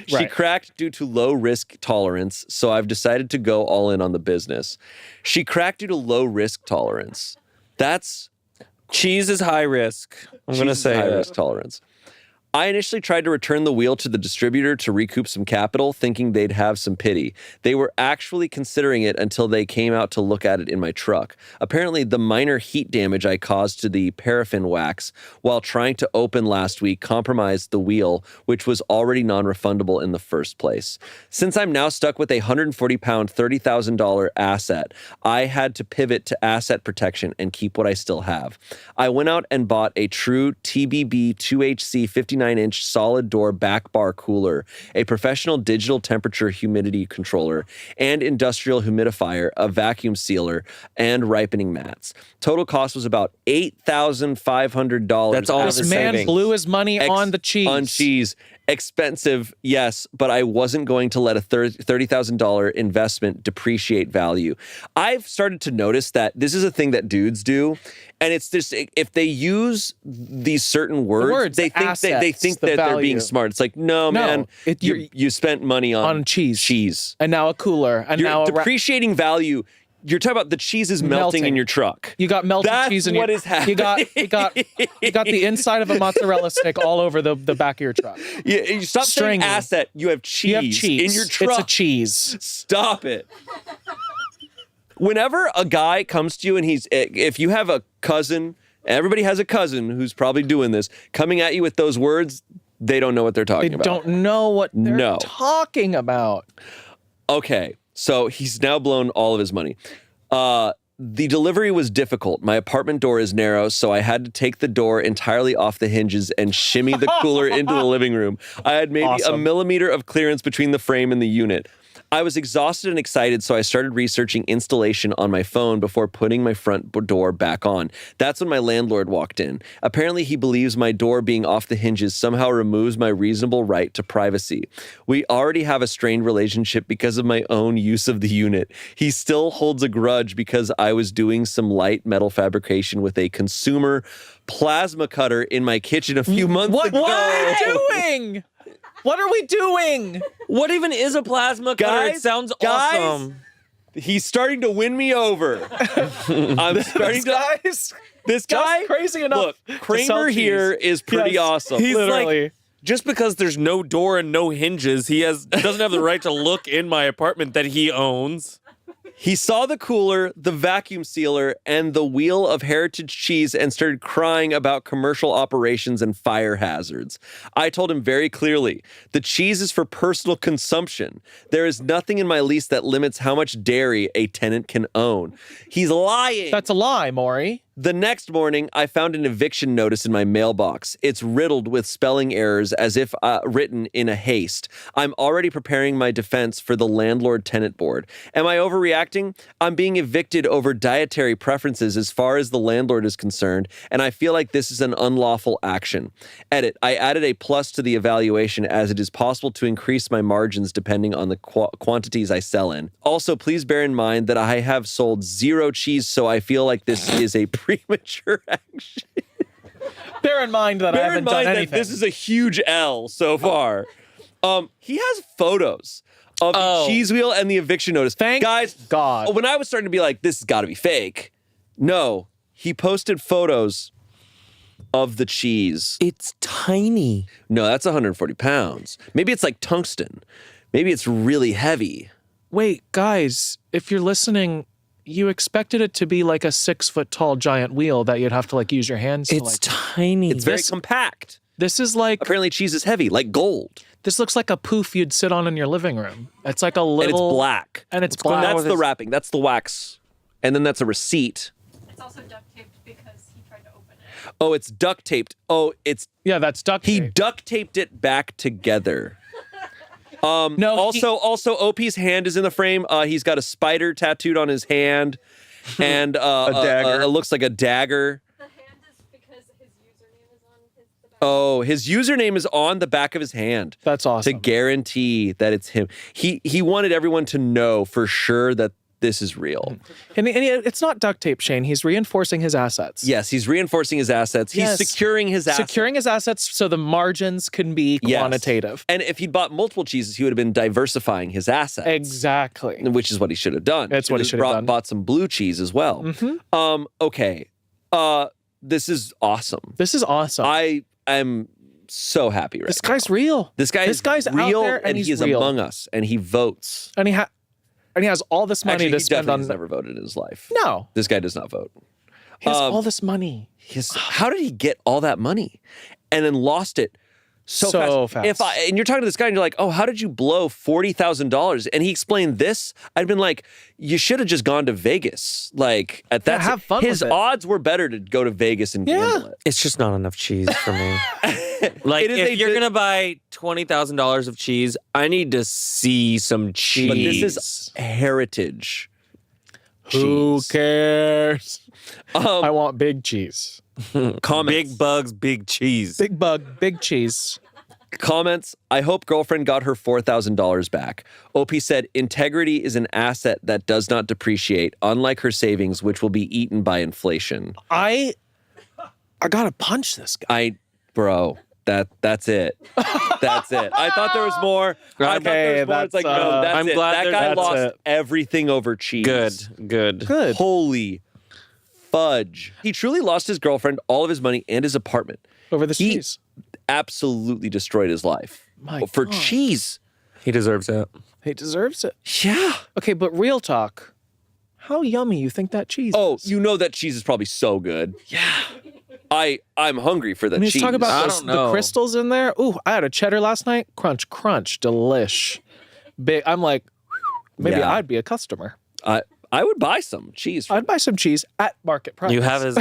She Right. cracked due to low risk tolerance, so I've decided to go all in on the business. She cracked due to low risk tolerance. That's Cheese is high risk. I'm going to Jesus, say high that. risk tolerance. I initially tried to return the wheel to the distributor to recoup some capital, thinking they'd have some pity. They were actually considering it until they came out to look at it in my truck. Apparently, the minor heat damage I caused to the paraffin wax while trying to open last week compromised the wheel, which was already non-refundable in the first place. Since I'm now stuck with a 140-pound, $30,000 asset, I had to pivot to asset protection and keep what I still have. I went out and bought a true TBB 2HC 59-inch solid door back bar cooler, a professional digital temperature humidity controller, and industrial humidifier, a vacuum sealer, and ripening mats. Total cost was about $8,500. That's all This his man savings. blew his money on the cheese. On cheese. Expensive, yes, but I wasn't going to let a $30,000 investment depreciate value. I've started to notice that this is a thing that dudes do, and it's just if they use these certain words, they think assets, that they're being value. smart. It's like, no, man, you spent money on cheese, and now a cooler, and You're now depreciating value. You're talking about the cheese is melting in your truck. You got melted That's cheese in what your is happening. You got the inside of a mozzarella stick all over the back of your truck. You stop saying asset. You have cheese in your truck. It's a cheese. Stop it. Whenever a guy comes to you and if you have a cousin, everybody has a cousin who's probably doing this, coming at you with those words, they don't know what they're talking about. They don't know what they're talking about. Okay, so he's now blown all of his money. The delivery was difficult. My apartment door is narrow, so I had to take the door entirely off the hinges and shimmy the cooler into the living room. I had maybe a millimeter of clearance between the frame and the unit. I was exhausted and excited, so I started researching installation on my phone before putting my front door back on. That's when my landlord walked in. Apparently, he believes my door being off the hinges somehow removes my reasonable right to privacy. We already have a strained relationship because of my own use of the unit. He still holds a grudge because I was doing some light metal fabrication with a consumer plasma cutter in my kitchen a few months ago. What are you doing? What are we doing? What even is a plasma cutter? It sounds awesome. He's starting to win me over. I'm starting to. This guy, crazy enough. Look, Kramer here is pretty awesome. He's Literally. like, just because there's no door and no hinges, doesn't have the right to look in my apartment that he owns. He saw the cooler, the vacuum sealer, and the wheel of heritage cheese and started crying about commercial operations and fire hazards. I told him very clearly, the cheese is for personal consumption. There is nothing in my lease that limits how much dairy a tenant can own. He's lying. That's a lie, Maury. The next morning, I found an eviction notice in my mailbox. It's riddled with spelling errors as if written in a haste. I'm already preparing my defense for the landlord-tenant board. Am I overreacting? I'm being evicted over dietary preferences as far as the landlord is concerned, and I feel like this is an unlawful action. Edit, I added a plus to the evaluation as it is possible to increase my margins depending on the quantities I sell in. Also, please bear in mind that I have sold 0 cheese, so I feel like this is a premature action. Bear in mind that I haven't done anything. This is a huge L so far. He has photos of the cheese wheel and the eviction notice. Thank God. When I was starting to be like, this has got to be fake. No, he posted photos of the cheese. It's tiny. No, that's 140 pounds. Maybe it's like tungsten. Maybe it's really heavy. Wait, guys, if you're listening, you expected it to be like a 6-foot-tall giant wheel that you'd have to like use your hands to It's tiny. It's very compact. This is like, Apparently cheese is heavy, like gold. this looks like a poof you'd sit on in your living room. It's like a little. And it's black. And it's black. That's the wrapping. That's the wax. And then that's a receipt. It's also duct taped because he tried to open it. Oh, it's duct taped. Oh, it's... Yeah, that's duct tape. He duct taped it back together. No. Also, OP's hand is in the frame. He's got a spider tattooed on his hand, and a dagger. It looks like a dagger. The hand is because his username is on the back. Oh, his username is on the back of his hand. That's awesome. To guarantee that it's him. He wanted everyone to know for sure that this is real. And it's not duct tape, Shane. He's reinforcing his assets. Yes, he's reinforcing his assets. He's securing his assets. Securing his assets so the margins can be quantitative. And if he'd bought multiple cheeses, he would have been diversifying his assets. Exactly. Which is what he should have done. That's what he should have done. Bought some blue cheese as well. Mm-hmm. Okay. This is awesome. This is awesome. I am so happy right This now. guy's real. This guy's out real, there and he is real. among us, and he votes. And he has all this money Actually, to he spend definitely on. has never voted in his life. No. This guy does not vote. He has all this money. How did he get all that money and then lost it so fast? And you're talking to this guy and you're like, oh, how did you blow $40,000? And he explained this. I'd been like, you should have just gone to Vegas. Like at that, have fun his with it. odds were better to go to Vegas and gamble it. It's just not enough cheese for me. Like, It is if you're gonna buy $20,000 of cheese, I need to see some cheese. But this is heritage. Who cheese. cares? I want big cheese. Comments. Big bugs, big cheese. Big bug, big cheese. Comments, I hope girlfriend got her $4,000 back. OP said, integrity is an asset that does not depreciate, unlike her savings, which will be eaten by inflation. I gotta punch this guy. Bro, that's it. That's it. I thought there was more. Okay, It's like, no, that's I'm it. glad That guy that's lost it. everything over cheese. Good. Holy fudge. He truly lost his girlfriend, all of his money, and his apartment. Over this cheese. Absolutely destroyed his life. For cheese. He deserves it. He deserves it. Yeah. Okay, but real talk. How yummy you think that cheese Oh, is? you know that cheese is probably so good. Yeah. I'm hungry for the I mean, cheese. talk about I those, don't know. the crystals in there. Ooh, I had a cheddar last night. Crunch, crunch, delish. Big. I'm like, maybe Yeah. I'd be a customer. I would buy some cheese. I'd buy some cheese at market price. You have his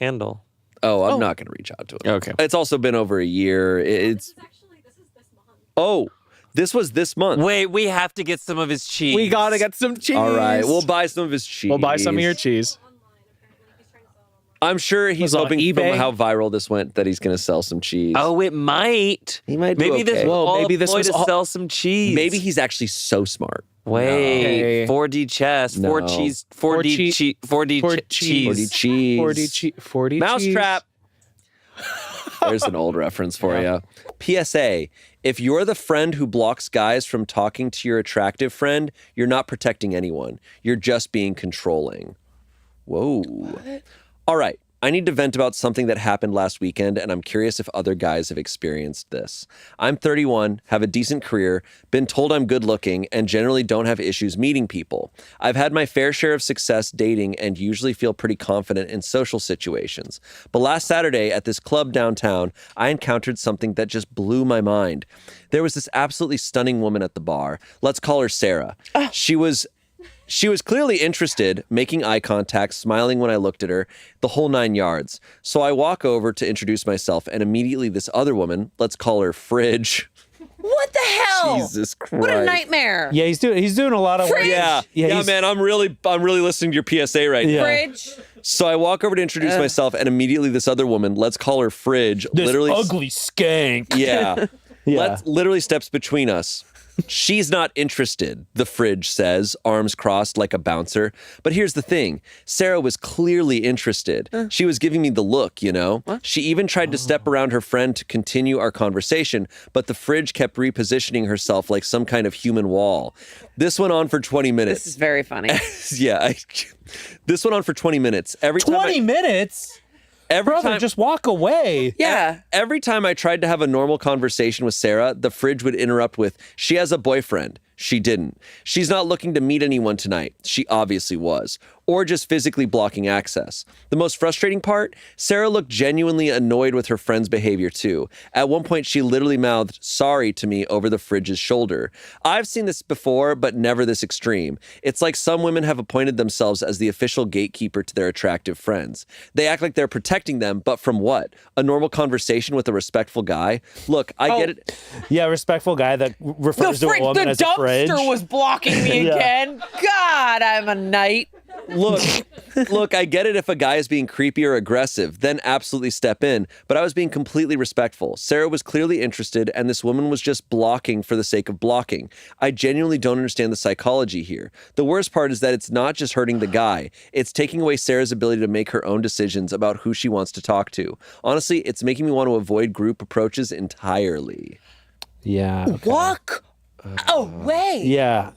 handle. I'm not going to reach out to him. Okay. It's also been over a year. It's This is this month. Oh, This was this month. Wait, we have to get some of his cheese. We gotta get some cheese. All right, we'll buy some of his cheese. We'll buy some of your cheese. I'm sure he's Was on hoping from eBay? how viral this went that he's going to sell some cheese. Oh, it might. He might do Maybe this okay. was Whoa, all maybe a this ploy was to all- sell some cheese. Maybe he's actually so smart. Wait, No. 4D chess, 4 No. cheese, 4D cheese, 4D 40 cheese. cheese. 40 Mousetrap. There's an old reference for you. PSA, if you're the friend who blocks guys from talking to your attractive friend, you're not protecting anyone. You're just being controlling. Whoa. What? All right. I need to vent about something that happened last weekend, and I'm curious if other guys have experienced this. I'm 31, have a decent career, been told I'm good looking, and generally don't have issues meeting people. I've had my fair share of success dating and usually feel pretty confident in social situations. But last Saturday at this club downtown, I encountered something that just blew my mind. There was this absolutely stunning woman at the bar. Let's call her Sarah. She was clearly interested, making eye contact, smiling when I looked at her, the whole 9 yards. So I walk over to introduce myself, and immediately this other woman, let's call her Fridge. What the hell? Jesus Christ. What a nightmare. Yeah, he's doing a lot of work. Fridge. Yeah, he's- man, I'm really listening to your PSA right now. Fridge. So I walk over to introduce myself, and immediately this other woman, let's call her Fridge, This literally ugly skank. Yeah. Yeah. Literally steps between us. She's not interested, the Fridge says, arms crossed like a bouncer. But here's the thing. Sarah was clearly interested. She was giving me the look, you know? She even tried to step around her friend to continue our conversation, but the Fridge kept repositioning herself like some kind of human wall. This went on for 20 minutes. This is very funny. This went on for 20 minutes. Every time 20 minutes? Brother, just walk away. Yeah. Every time I tried to have a normal conversation with Sarah, the Fridge would interrupt with, she has a boyfriend. She didn't. She's not looking to meet anyone tonight. She obviously was. Or just physically blocking access. The most frustrating part? Sarah looked genuinely annoyed with her friend's behavior too. At one point, she literally mouthed sorry to me over the Fridge's shoulder. I've seen this before, but never this extreme. It's like some women have appointed themselves as the official gatekeeper to their attractive friends. They act like they're protecting them, but from what? A normal conversation with a respectful guy? Look, I get it. Yeah, respectful guy that refers to a woman as a fridge. The dumpster was blocking me Yeah. again. God, I'm a knight. Look, I get it if a guy is being creepy or aggressive, then absolutely step in. But I was being completely respectful. Sarah was clearly interested, and this woman was just blocking for the sake of blocking. I genuinely don't understand the psychology here. The worst part is that it's not just hurting the guy. It's taking away Sarah's ability to make her own decisions about who she wants to talk to. Honestly, it's making me want to avoid group approaches entirely. Yeah. Okay. Walk away. Yeah.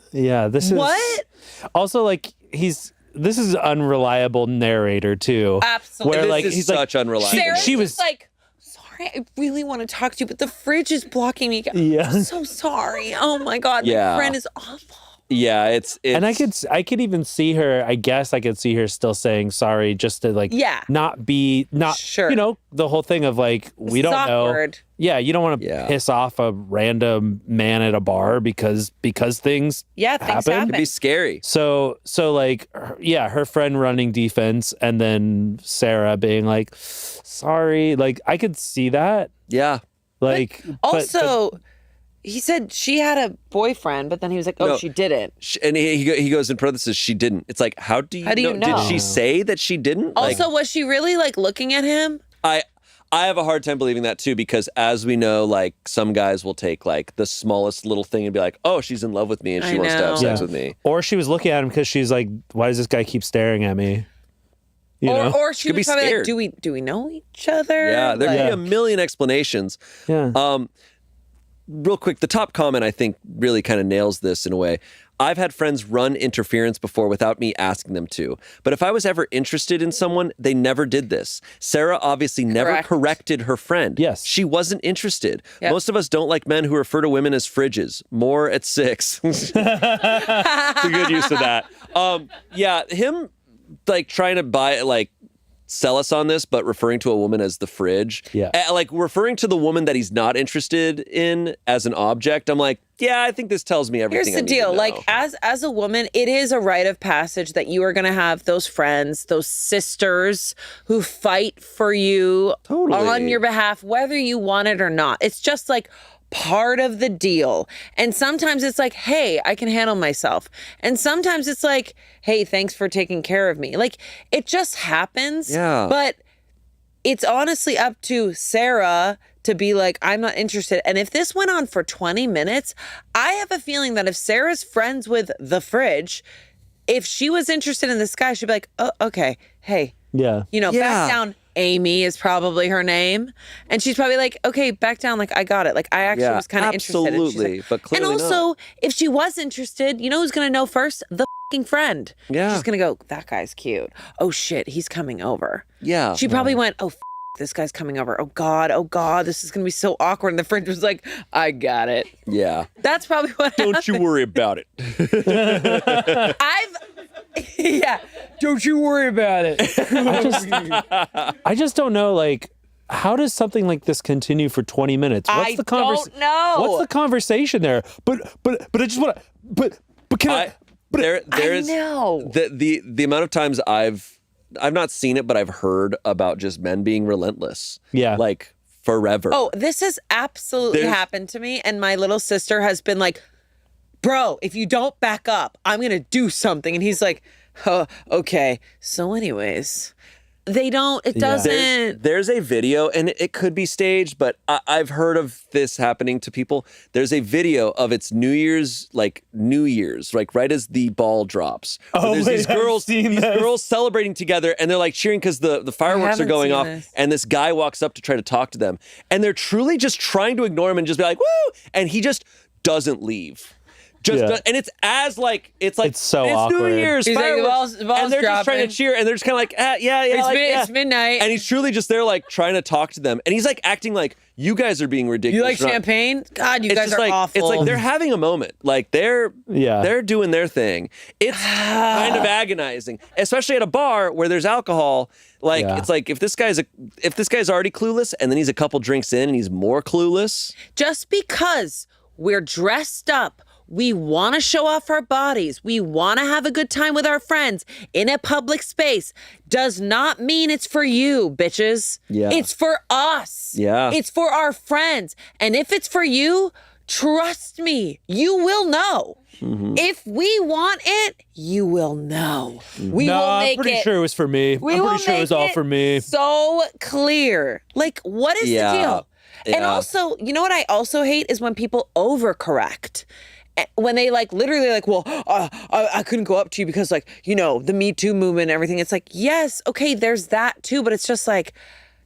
This is What? Also, like, this is unreliable narrator too. Absolutely. Where like This is he's such like, unreliable. Sarah's she was just like, sorry, I really want to talk to you, but the Fridge is blocking me. Yeah. I'm so sorry. Oh my God. Yeah. My friend is awful. Yeah, it's and I could even see her. I guess I could see her still saying sorry, just to like not Sure. you know, the whole thing of like we don't awkward. know. Yeah, you don't want to piss off a random man at a bar because things things happen. It'd be scary. So like her friend running defense and then Sarah being like sorry, like I could see that. Yeah. Like Also, he said she had a boyfriend, but then he was like, "Oh, No. she didn't." And he goes in parentheses, she didn't. It's like, how do you know? Did she say that she didn't? Also, was she really like looking at him? I have a hard time believing that too, because as we know, like some guys will take like the smallest little thing and be like, oh, she's in love with me and she wants to have sex with me. Or she was looking at him because she's like, why does this guy keep staring at me? You know? Or she Could was be probably scared. like, do we know each other? Yeah, there Like- could be a million explanations. Yeah. Real quick, the top comment I think really kind of nails this in a way. I've had friends run interference before without me asking them to. But if I was ever interested in someone, they never did this. Sarah obviously never corrected her friend. Yes. She wasn't interested. Yep. Most of us don't like men who refer to women as fridges. More at 6. It's a good use of that. Yeah, him like trying to buy like sell us on this, but referring to a woman as the fridge. Yeah. Like referring to the woman that he's not interested in as an object. I'm like, yeah, I think this tells me everything. Here's the deal. Like as a woman, it is a rite of passage that you are going to have those friends, those sisters who fight for you on your behalf, whether you want it or not. It's just like part of the deal. And sometimes it's like, hey, I can handle myself. And sometimes it's like, hey, thanks for taking care of me. Like, it just happens. Yeah. But it's honestly up to Sarah to be like, I'm not interested. And if this went on for 20 minutes, I have a feeling that if Sarah's friends with the fridge, if she was interested in this guy, she'd be like, oh, okay, hey, Yeah. back down. Amy is probably her name. And she's probably like, okay, back down. Like, I got it. Like, I actually was kind of interested. And she's Absolutely, like, but clearly and also, not. if she was interested, you know who's going to know first? The fucking friend. Yeah. She's going to go, that guy's cute. Oh, shit, he's coming over. Yeah. She probably went, oh, this guy's coming over. Oh, God, this is going to be so awkward. And the friend was like, I got it. Yeah. That's probably what Don't you worry about it. yeah. Don't you worry about it. I just don't know, like, how does something like this continue for 20 minutes? I don't know. What's the conversation there? But I just want to, but can I? There's I know. The amount of times I've not seen it, but I've heard about just men being relentless. Yeah. Like forever. Oh, this has absolutely happened to me. And my little sister has been like, bro, if you don't back up, I'm going to do something. And he's like, oh, okay. So anyways, it doesn't. There's a video, and it could be staged, but I've heard of this happening to people. There's a video of it's New Year's, like right as the ball drops. Oh, there's these girls celebrating together, and they're like cheering because the fireworks are going off, and this guy walks up to try to talk to them, and they're truly just trying to ignore him and just be like, woo, and he just doesn't leave. And it's so awkward. New Year's, he's fireworks, like, the ball's and they're just trying to dropping. cheer, and they're just kind of like, it's midnight. and he's truly just there, like trying to talk to them, and he's like acting like you guys are being ridiculous. You like champagne? God, you guys are like, awful. It's like they're having a moment, like they're doing their thing. It's kind of agonizing, especially at a bar where there's alcohol. Like it's like if this guy's already clueless, and then he's a couple drinks in, and he's more clueless. Just because we're dressed up, we want to show off our bodies, we want to have a good time with our friends in a public space, does not mean it's for you, bitches. Yeah. It's for us. Yeah. It's for our friends. And if it's for you, trust me, you will know. Mm-hmm. If we want it, you will know. We will I'm make pretty it. sure it was for me. I'm pretty sure it was all for me. So clear. Like, what is the deal? And Yeah. also, you know what I also hate is when people overcorrect. When they like literally like, well, I couldn't go up to you because like, the Me Too movement and everything. It's like, yes, okay, there's that too. But it's just like,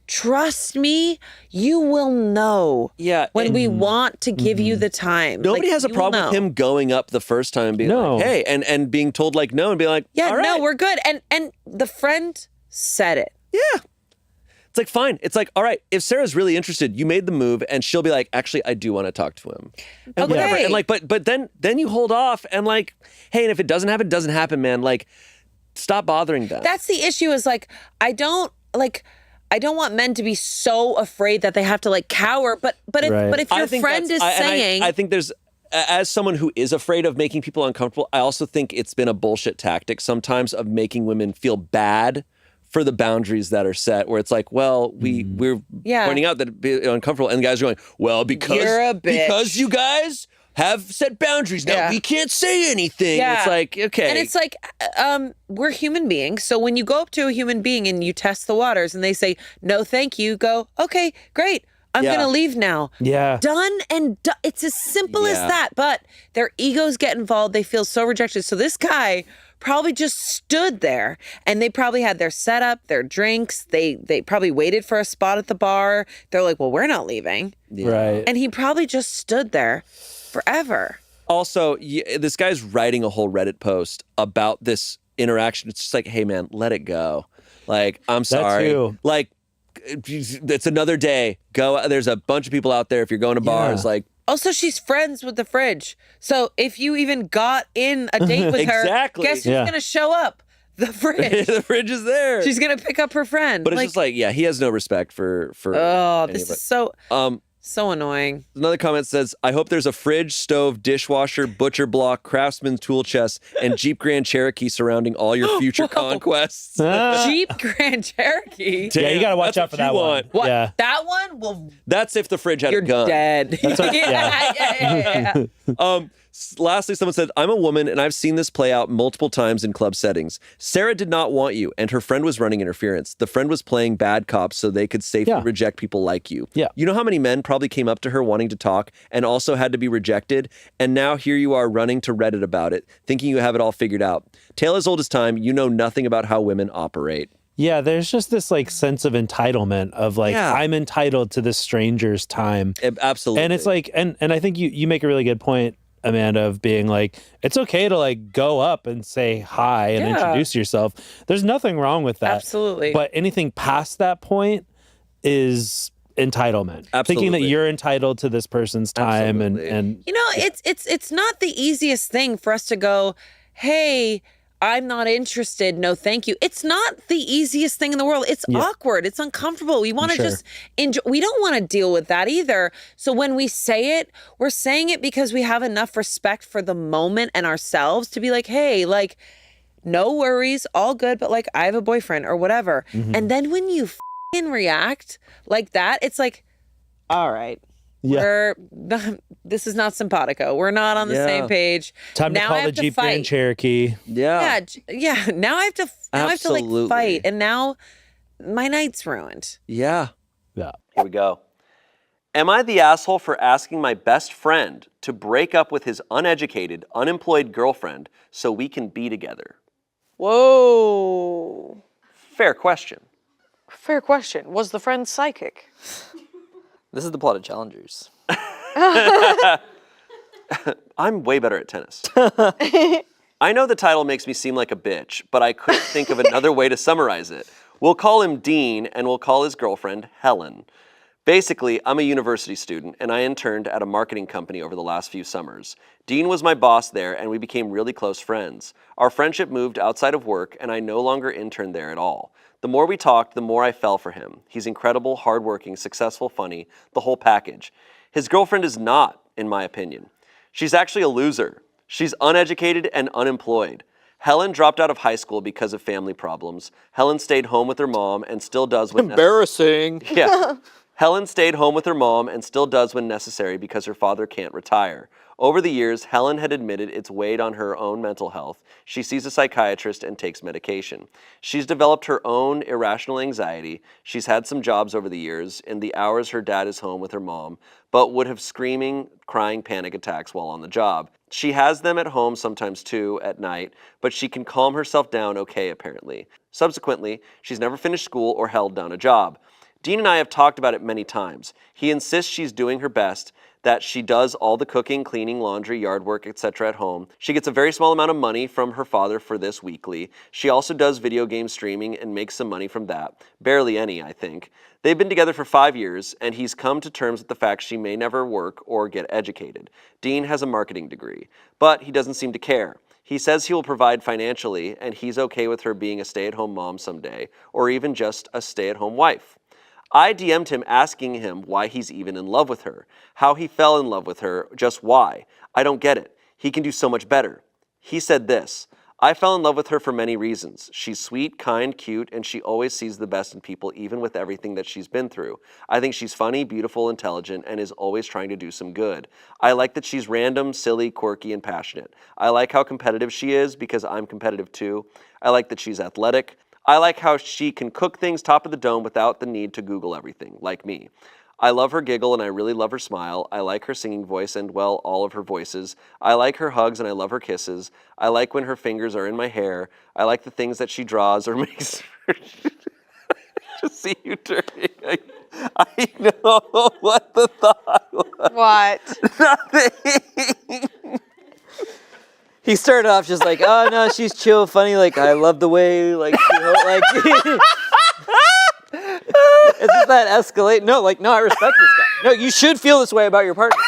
trust me, you will know. Yeah. When we want to give you the time. Nobody Like, has a you problem will with know. him going up the first time and being like, hey, and being told like no and being like, Yeah, all right. no, we're good. And the friend said it. Yeah. It's like, fine. It's like, all right, if Sarah's really interested, you made the move, and she'll be like, actually, I do want to talk to him. And whatever. And like, but then you hold off and like, hey, and if it doesn't happen, it doesn't happen, man. Like, stop bothering them. That's the issue is like, I don't want men to be so afraid that they have to like cower. But if your friend is saying, I think there's, as someone who is afraid of making people uncomfortable, I also think it's been a bullshit tactic sometimes of making women feel bad for the boundaries that are set, where it's like, well, we're pointing out that it'd be uncomfortable, and the guys are going, well, because you guys have set boundaries now, we can't say anything. Yeah. It's like, okay, and it's like, we're human beings. So when you go up to a human being and you test the waters, and they say no, thank you, go, okay, great. I'm going to leave now. Yeah. Done and done. It's as simple as that. But their egos get involved. They feel so rejected. So this guy probably just stood there, and they probably had their setup, their drinks. They probably waited for a spot at the bar. They're like, well, we're not leaving. Right. And he probably just stood there forever. Also, this guy's writing a whole Reddit post about this interaction. It's just like, hey, man, let it go. Like, I'm sorry. too. Like, it's another day. Go. There's a bunch of people out there. If you're going to bars, like. Also, she's friends with the fridge. So if you even got in a date with her, guess who's going to show up? The fridge. The fridge is there. She's going to pick up her friend. But it's just like, he has no respect for Oh, this is so... So annoying. Another comment says, I hope there's a fridge, stove, dishwasher, butcher block, craftsman's tool chest, and Jeep Grand Cherokee surrounding all your future conquests. Jeep Grand Cherokee. Yeah, you gotta watch out for that one. What? Yeah. That one? Well, That's if the fridge had you're a gun. dead. yeah. Lastly, someone said, I'm a woman and I've seen this play out multiple times in club settings. Sarah did not want you and her friend was running interference. The friend was playing bad cop so they could safely reject people like you. Yeah. You know how many men probably came up to her wanting to talk and also had to be rejected? And now here you are running to Reddit about it, thinking you have it all figured out. Tale as old as time, you know nothing about how women operate. Yeah, there's just this like sense of entitlement of like, I'm entitled to this stranger's time. Absolutely. And it's like, and I think you make a really good point, Amanda, of being like, it's okay to like go up and say hi and introduce yourself. There's nothing wrong with that. Absolutely. But anything past that point is entitlement. Absolutely. Thinking that you're entitled to this person's time and you know, it's not the easiest thing for us to go, hey, I'm not interested. No, thank you. It's not the easiest thing in the world. It's awkward. It's uncomfortable. We want to just enjoy. We don't want to deal with that either. So when we say it, we're saying it because we have enough respect for the moment and ourselves to be like, hey, like, no worries, all good, but like, I have a boyfriend or whatever. And then when you react like that, it's like, all right. This is not simpatico. We're not on the same page. Time now to call I have the Jeep fight. Grand Cherokee. Yeah. Now I have to like fight, and now my night's ruined. Yeah. Yeah. Here we go. Am I the asshole for asking my best friend to break up with his uneducated, unemployed girlfriend so we can be together? Whoa. Fair question. Fair question. Was the friend psychic? This is the plot of Challengers. I'm way better at tennis. I know the title makes me seem like a bitch, but I couldn't think of another way to summarize it. We'll call him Dean, and we'll call his girlfriend Helen. Basically, I'm a university student, and I interned at a marketing company over the last few summers. Dean was my boss there, and we became really close friends. Our friendship moved outside of work, and I no longer interned there at all. The more we talked, the more I fell for him. He's incredible, hardworking, successful, funny, the whole package. His girlfriend is not, in my opinion. She's actually a loser. She's uneducated and unemployed. Helen dropped out of high school because of family problems. Helen stayed home with her mom and still does when Embarrassing. Yeah. Helen stayed home with her mom and still does when necessary because her father can't retire. Over the years, Helen had admitted it's weighed on her own mental health. She sees a psychiatrist and takes medication. She's developed her own irrational anxiety. She's had some jobs over the years in the hours her dad is home with her mom, but would have screaming, crying panic attacks while on the job. She has them at home sometimes too, at night, but she can calm herself down okay, apparently. Subsequently, she's never finished school or held down a job. Dean and I have talked about it many times. He insists she's doing her best, that she does all the cooking, cleaning, laundry, yard work, etc. at home. She gets a very small amount of money from her father for this weekly. She also does video game streaming and makes some money from that. Barely any, I think. They've been together for 5 years, and he's come to terms with the fact she may never work or get educated. Dean has a marketing degree, but he doesn't seem to care. He says he will provide financially, and he's okay with her being a stay-at-home mom someday, or even just a stay-at-home wife. I DM'd him asking him why he's even in love with her, how he fell in love with her, just why. I don't get it. He can do so much better. He said this, I fell in love with her for many reasons. She's sweet, kind, cute, and she always sees the best in people even with everything that she's been through. I think she's funny, beautiful, intelligent, and is always trying to do some good. I like that she's random, silly, quirky, and passionate. I like how competitive she is because I'm competitive too. I like that she's athletic. I like how she can cook things top of the dome without the need to Google everything, like me. I love her giggle and I really love her smile. I like her singing voice and, well, all of her voices. I like her hugs and I love her kisses. I like when her fingers are in my hair. I like the things that she draws or makes just see you turning. I know what the thought was. What? Nothing. He started off just like, oh no, she's chill, funny. Like I love the way, like, like. It's just that escalate. No, like, no, I respect this guy. No, you should feel this way about your partner.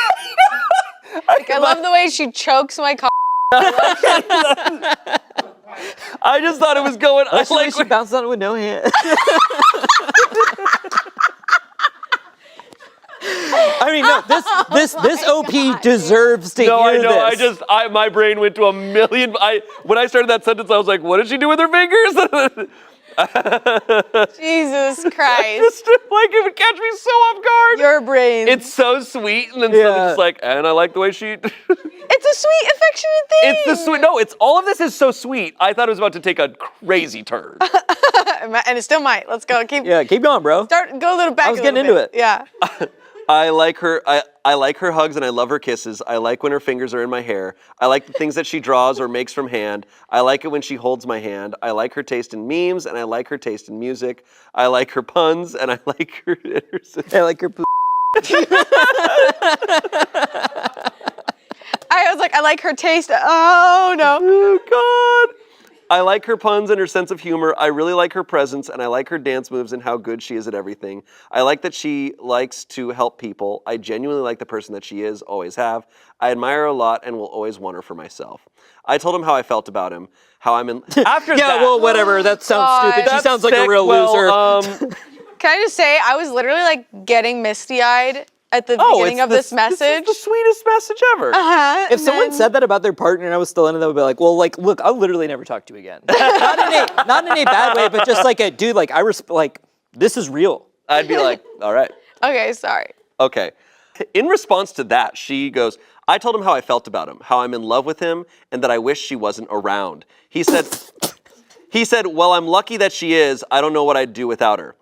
Like, I love the way she chokes my cock. I just thought it was going. I like she bounced on it with no hand. I mean, no, this OP deserves to No, hear I know. this. My brain went to a million. When I started that sentence, I was like, what did she do with her fingers? Jesus Christ. Just like it would catch me so off guard. Your brain. It's so sweet, and then suddenly just like, and I like the way she. It's a sweet, affectionate thing. It's the sweet. No, it's all of this is so sweet. I thought it was about to take a crazy turn. And it still might. Let's go. Keep going, bro. Go a little back. I was getting into it. Yeah. I like her. I like her hugs and I love her kisses. I like when her fingers are in my hair. I like the things that she draws or makes from hand. I like it when she holds my hand. I like her taste in memes and I like her taste in music. I like her puns and I like her. I like her. I was like, I like her taste. Oh no. Oh God. I like her puns and her sense of humor. I really like her presence, and I like her dance moves and how good she is at everything. I like that she likes to help people. I genuinely like the person that she is, always have. I admire her a lot and will always want her for myself. I told him how I felt about him, how I'm in... After yeah, that... well, whatever. That sounds stupid. She sounds like a real loser. Can I just say, I was literally like getting misty-eyed at the beginning of this message. This is the sweetest message ever. If someone said that about their partner and I was still in it, I would be like, well, like, look, I'll literally never talk to you again. not in a bad way, but just like a dude, like, this is real. I'd be like, all right. Okay, sorry. Okay. In response to that, she goes, I told him how I felt about him, how I'm in love with him, and that I wish she wasn't around. He said, well, I'm lucky that she is. I don't know what I'd do without her.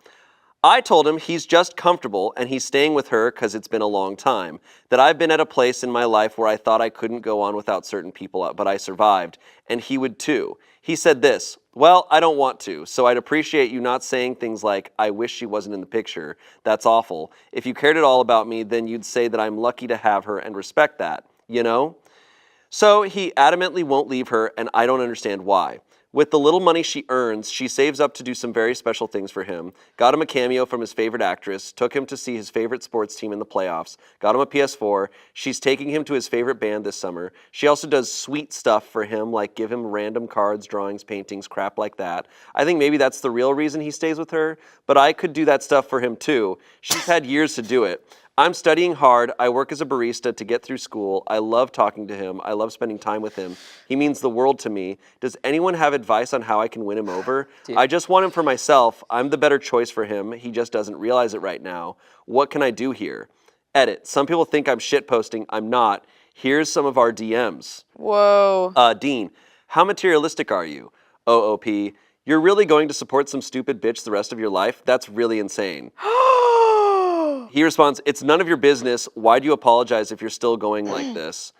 I told him he's just comfortable and he's staying with her because it's been a long time, that I've been at a place in my life where I thought I couldn't go on without certain people, but I survived, and he would too. He said this, well, I don't want to, so I'd appreciate you not saying things like, I wish she wasn't in the picture. That's awful. If you cared at all about me, then you'd say that I'm lucky to have her and respect that, you know? So he adamantly won't leave her, and I don't understand why. With the little money she earns, she saves up to do some very special things for him. Got him a cameo from his favorite actress, took him to see his favorite sports team in the playoffs, got him a PS4. She's taking him to his favorite band this summer. She also does sweet stuff for him, like give him random cards, drawings, paintings, crap like that. I think maybe that's the real reason he stays with her, but I could do that stuff for him too. She's had years to do it. I'm studying hard. I work as a barista to get through school. I love talking to him. I love spending time with him. He means the world to me. Does anyone have advice on how I can win him over? Dude. I just want him for myself. I'm the better choice for him. He just doesn't realize it right now. What can I do here? Edit. Some people think I'm shitposting. I'm not. Here's some of our DMs. Whoa. Dean, how materialistic are you? OOP, you're really going to support some stupid bitch the rest of your life? That's really insane. He responds, it's none of your business. Why do you apologize if you're still going like this?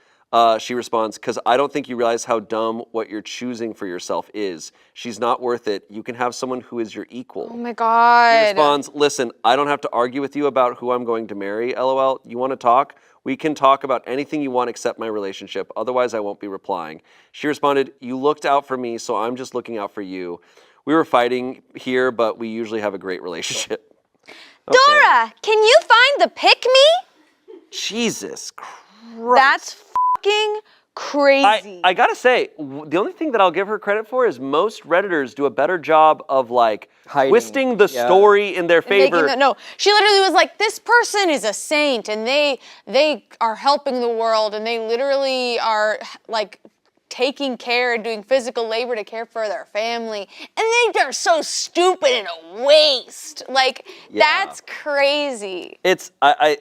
She responds, because I don't think you realize how dumb what you're choosing for yourself is. She's not worth it. You can have someone who is your equal. Oh my God. He responds, listen, I don't have to argue with you about who I'm going to marry, LOL. You want to talk? We can talk about anything you want except my relationship. Otherwise, I won't be replying. She responded, you looked out for me, so I'm just looking out for you. We were fighting here, but we usually have a great relationship. Okay. Dora, can you find the pick me? Jesus Christ. That's fucking crazy. I gotta say, the only thing that I'll give her credit for is most Redditors do a better job of like twisting the story in their favor. No, she literally was like, this person is a saint and they are helping the world and they literally are like taking care and doing physical labor to care for their family. And they're so stupid and a waste. Like, that's crazy. I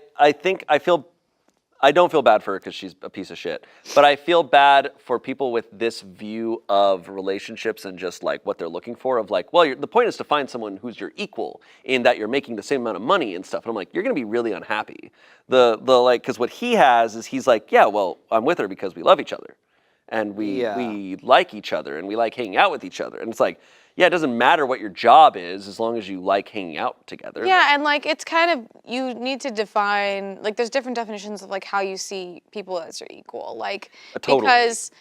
don't feel bad for her because she's a piece of shit, but I feel bad for people with this view of relationships and just like what they're looking for of like, well, the point is to find someone who's your equal in that you're making the same amount of money and stuff. And I'm like, you're going to be really unhappy. Because what he has is he's like, yeah, well, I'm with her because we love each other. And we like each other and we like hanging out with each other. And it's like, yeah, it doesn't matter what your job is as long as you like hanging out together. Yeah, and like it's kind of, you need to define, like there's different definitions of like how you see people as your equal. Like, totally. Because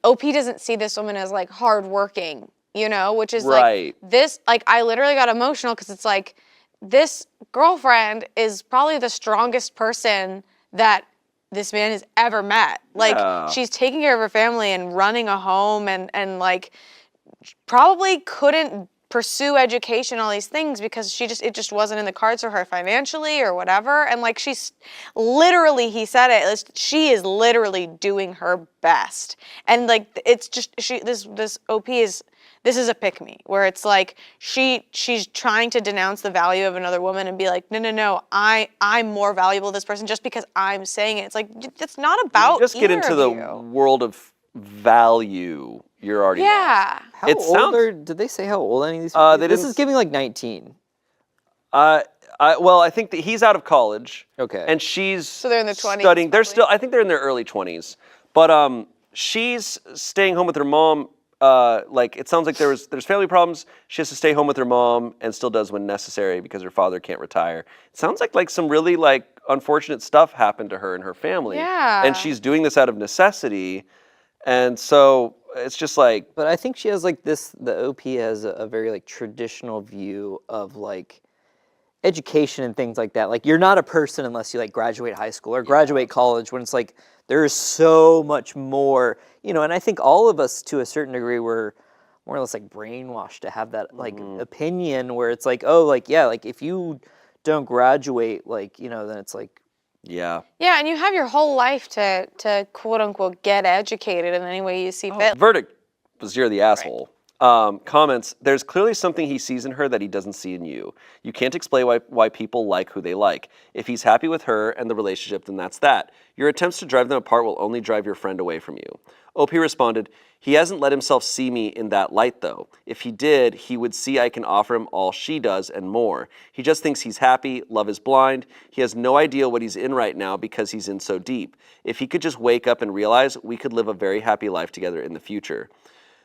OP doesn't see this woman as like hardworking, you know, which is like this, like I literally got emotional because it's like, this girlfriend is probably the strongest person that this man has ever met. Like she's taking care of her family and running a home and like probably couldn't pursue education, all these things, because it just wasn't in the cards for her financially or whatever. And like she's literally, he said it, she is literally doing her best. And like it's just this OP is. This is a pick-me, where it's like she's trying to denounce the value of another woman and be like, no, I'm more valuable to this person just because I'm saying it. It's like, it's not about you just get into the world of value. You're already lost. How old are, did they say how old any of these people This is giving like 19. Well, I think that he's out of college. Okay. And she's so they're in their 20s. Studying. They're still, I think they're in their early 20s. But she's staying home with her mom. Like it sounds like there's family problems. She has to stay home with her mom and still does when necessary because her father can't retire. It sounds like some really like unfortunate stuff happened to her and her family. Yeah. And she's doing this out of necessity. And so it's just like. But I think she has like this, the OP has a very like traditional view of like education and things like that. Like you're not a person unless you like graduate high school or graduate college, when it's like there is so much more, you know, and I think all of us to a certain degree were more or less like brainwashed to have that like opinion where it's like, oh, like, yeah, like if you don't graduate, like, you know, then it's like. Yeah. Yeah, and you have your whole life to quote unquote get educated in any way you see fit. Verdict was you're the asshole. Comments, there's clearly something he sees in her that he doesn't see in you. You can't explain why people like who they like. If he's happy with her and the relationship, then that's that. Your attempts to drive them apart will only drive your friend away from you. OP responded, he hasn't let himself see me in that light though. If he did, he would see I can offer him all she does and more. He just thinks he's happy, love is blind. He has no idea what he's in right now because he's in so deep. If he could just wake up and realize, we could live a very happy life together in the future.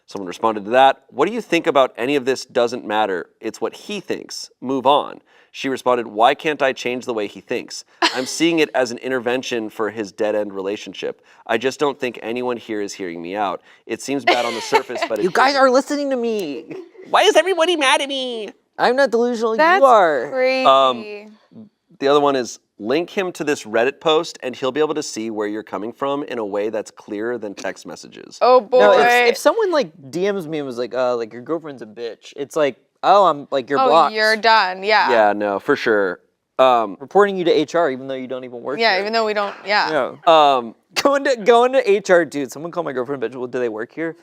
Someone responded to that, what do you think about any of this doesn't matter, it's what he thinks, move on. She responded, why can't I change the way he thinks? I'm seeing it as an intervention for his dead-end relationship. I just don't think anyone here is hearing me out. It seems bad on the surface, but you guys are listening to me. Why is everybody mad at me? I'm not delusional, That's you are. crazy. The other one is, link him to this Reddit post and he'll be able to see where you're coming from in a way that's clearer than text messages. Oh boy. No, if someone like DMs me and was like your girlfriend's a bitch, it's like, oh, I'm like, you're blocked. Oh, you're done, yeah. Yeah, no, for sure. Reporting you to HR even though you don't even work Yeah, here. even though we don't, yeah. Going to HR, dude, someone called my girlfriend a bitch. Well, do they work here?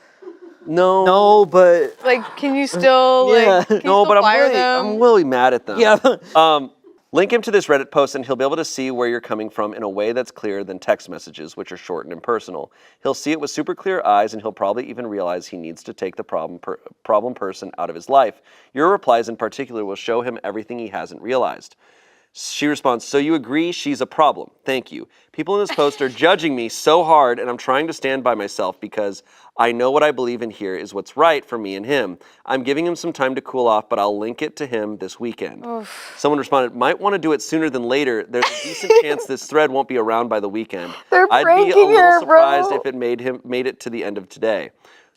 No. No, but. Like, can you still, like, can you no, still but fire them? I'm really mad at them. Yeah. Link him to this Reddit post and he'll be able to see where you're coming from in a way that's clearer than text messages, which are short and impersonal. He'll see it with super clear eyes and he'll probably even realize he needs to take the problem person out of his life. Your replies in particular will show him everything he hasn't realized. She responds, so you agree she's a problem? Thank you. People in this post are judging me so hard and I'm trying to stand by myself because I know what I believe in here is what's right for me and him. I'm giving him some time to cool off, but I'll link it to him this weekend. Oof. Someone responded, might want to do it sooner than later. There's a decent chance this thread won't be around by the weekend. I'd be a little surprised if it made it to the end of today.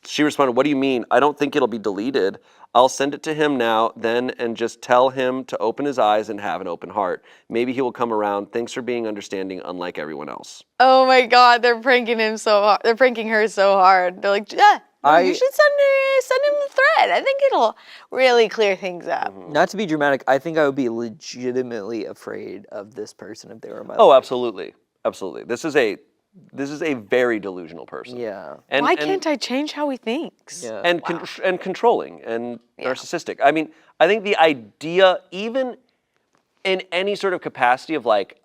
She responded, what do you mean? I don't think it'll be deleted. I'll send it to him now, then, and just tell him to open his eyes and have an open heart. Maybe he will come around. Thanks for being understanding, unlike everyone else. Oh my God, they're pranking him so hard. They're pranking her so hard. They're like, yeah, you should send him the thread. I think it'll really clear things up. Not to be dramatic, I think I would be legitimately afraid of this person if they were my life. Oh, absolutely. Absolutely. This is a very delusional person. Yeah. And, why can't I change how he thinks? Yeah. And and controlling and narcissistic. I mean, I think the idea, even in any sort of capacity of like,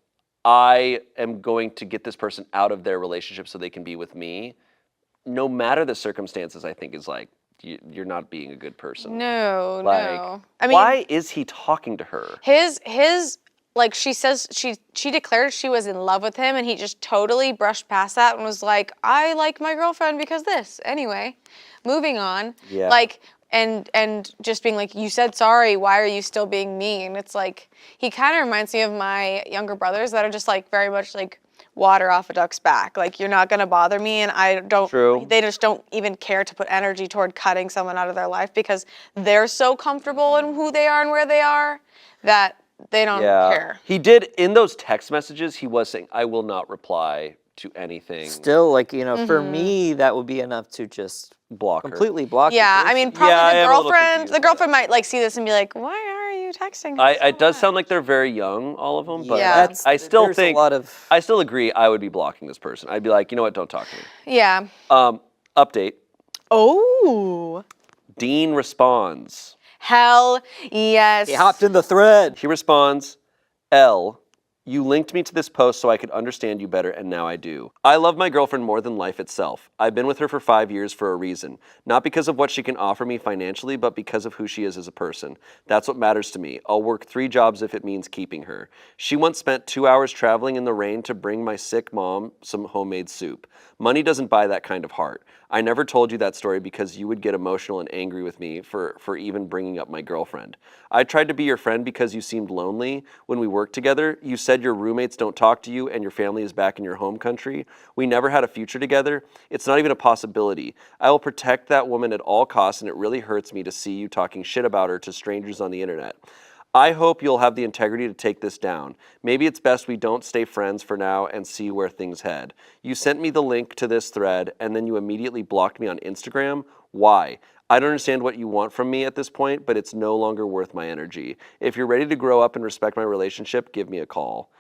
I am going to get this person out of their relationship so they can be with me, no matter the circumstances, I think is like, you're not being a good person. No, like, no. I mean, why is he talking to her? His like she says she declared she was in love with him and he just totally brushed past that and was like, I like my girlfriend because this. Anyway, moving on. Yeah. Like and just being like, you said sorry, why are you still being mean? It's like he kind of reminds me of my younger brothers that are just like very much like water off a duck's back. Like, you're not gonna bother me, and I don't. True. They just don't even care to put energy toward cutting someone out of their life because they're so comfortable in who they are and where they are that they don't care. He did, in those text messages, he was saying, I will not reply to anything. Still, like, you know, for me, that would be enough to just block her. Completely block the Yeah, I person. mean, probably Yeah, I the am a little girlfriend. The girlfriend might like see this and be like, "Why are you texting?" her It does sound like they're very young, all of them, but Yeah. I still there's a think lot of- I still agree. I would be blocking this person. I'd be like, you know what? Don't talk to me. Yeah. Update. Oh. Dean responds. Hell yes. He hopped in the thread. He responds, L, you linked me to this post so I could understand you better, and now I do. I love my girlfriend more than life itself. I've been with her for 5 years for a reason. Not because of what she can offer me financially, but because of who she is as a person. That's what matters to me. I'll work 3 jobs if it means keeping her. She once spent 2 hours traveling in the rain to bring my sick mom some homemade soup. Money doesn't buy that kind of heart. I never told you that story because you would get emotional and angry with me for even bringing up my girlfriend. I tried to be your friend because you seemed lonely when we worked together. You said your roommates don't talk to you and your family is back in your home country. We never had a future together. It's not even a possibility. I will protect that woman at all costs, and it really hurts me to see you talking shit about her to strangers on the internet. I hope you'll have the integrity to take this down. Maybe it's best we don't stay friends for now and see where things head. You sent me the link to this thread and then you immediately blocked me on Instagram. Why? I don't understand what you want from me at this point, but it's no longer worth my energy. If you're ready to grow up and respect my relationship, give me a call.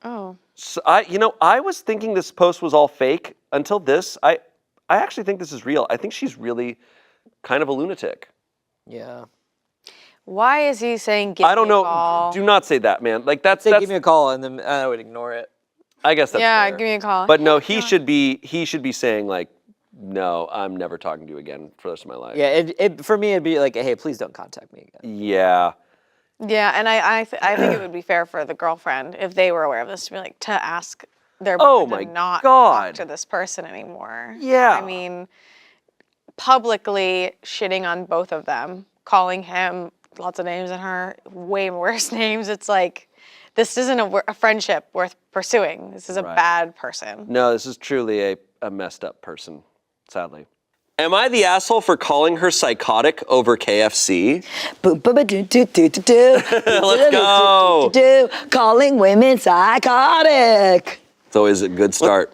Oh. So I was thinking this post was all fake until this. I actually think this is real. I think she's really kind of a lunatic. Yeah. Why is he saying give I don't me a know. call? Do not say that, man. Like that's Give me a call, and then I would ignore it. I guess that's Yeah, fair. give me a call. But no, he should be saying like, no, I'm never talking to you again for the rest of my life. Yeah, for me, it'd be like, hey, please don't contact me again. Yeah. Yeah, and I think it would be fair for the girlfriend if they were aware of this to be like to ask their Oh boyfriend my to not God. talk to this person anymore. Yeah. I mean, publicly shitting on both of them, calling him lots of names and her way worse names. It's like, this isn't a friendship worth pursuing. This is a Right. bad person. No, this is truly a messed up person, sadly. Am I the asshole for calling her psychotic over KFC? Let's go. Calling women psychotic. It's always a good start.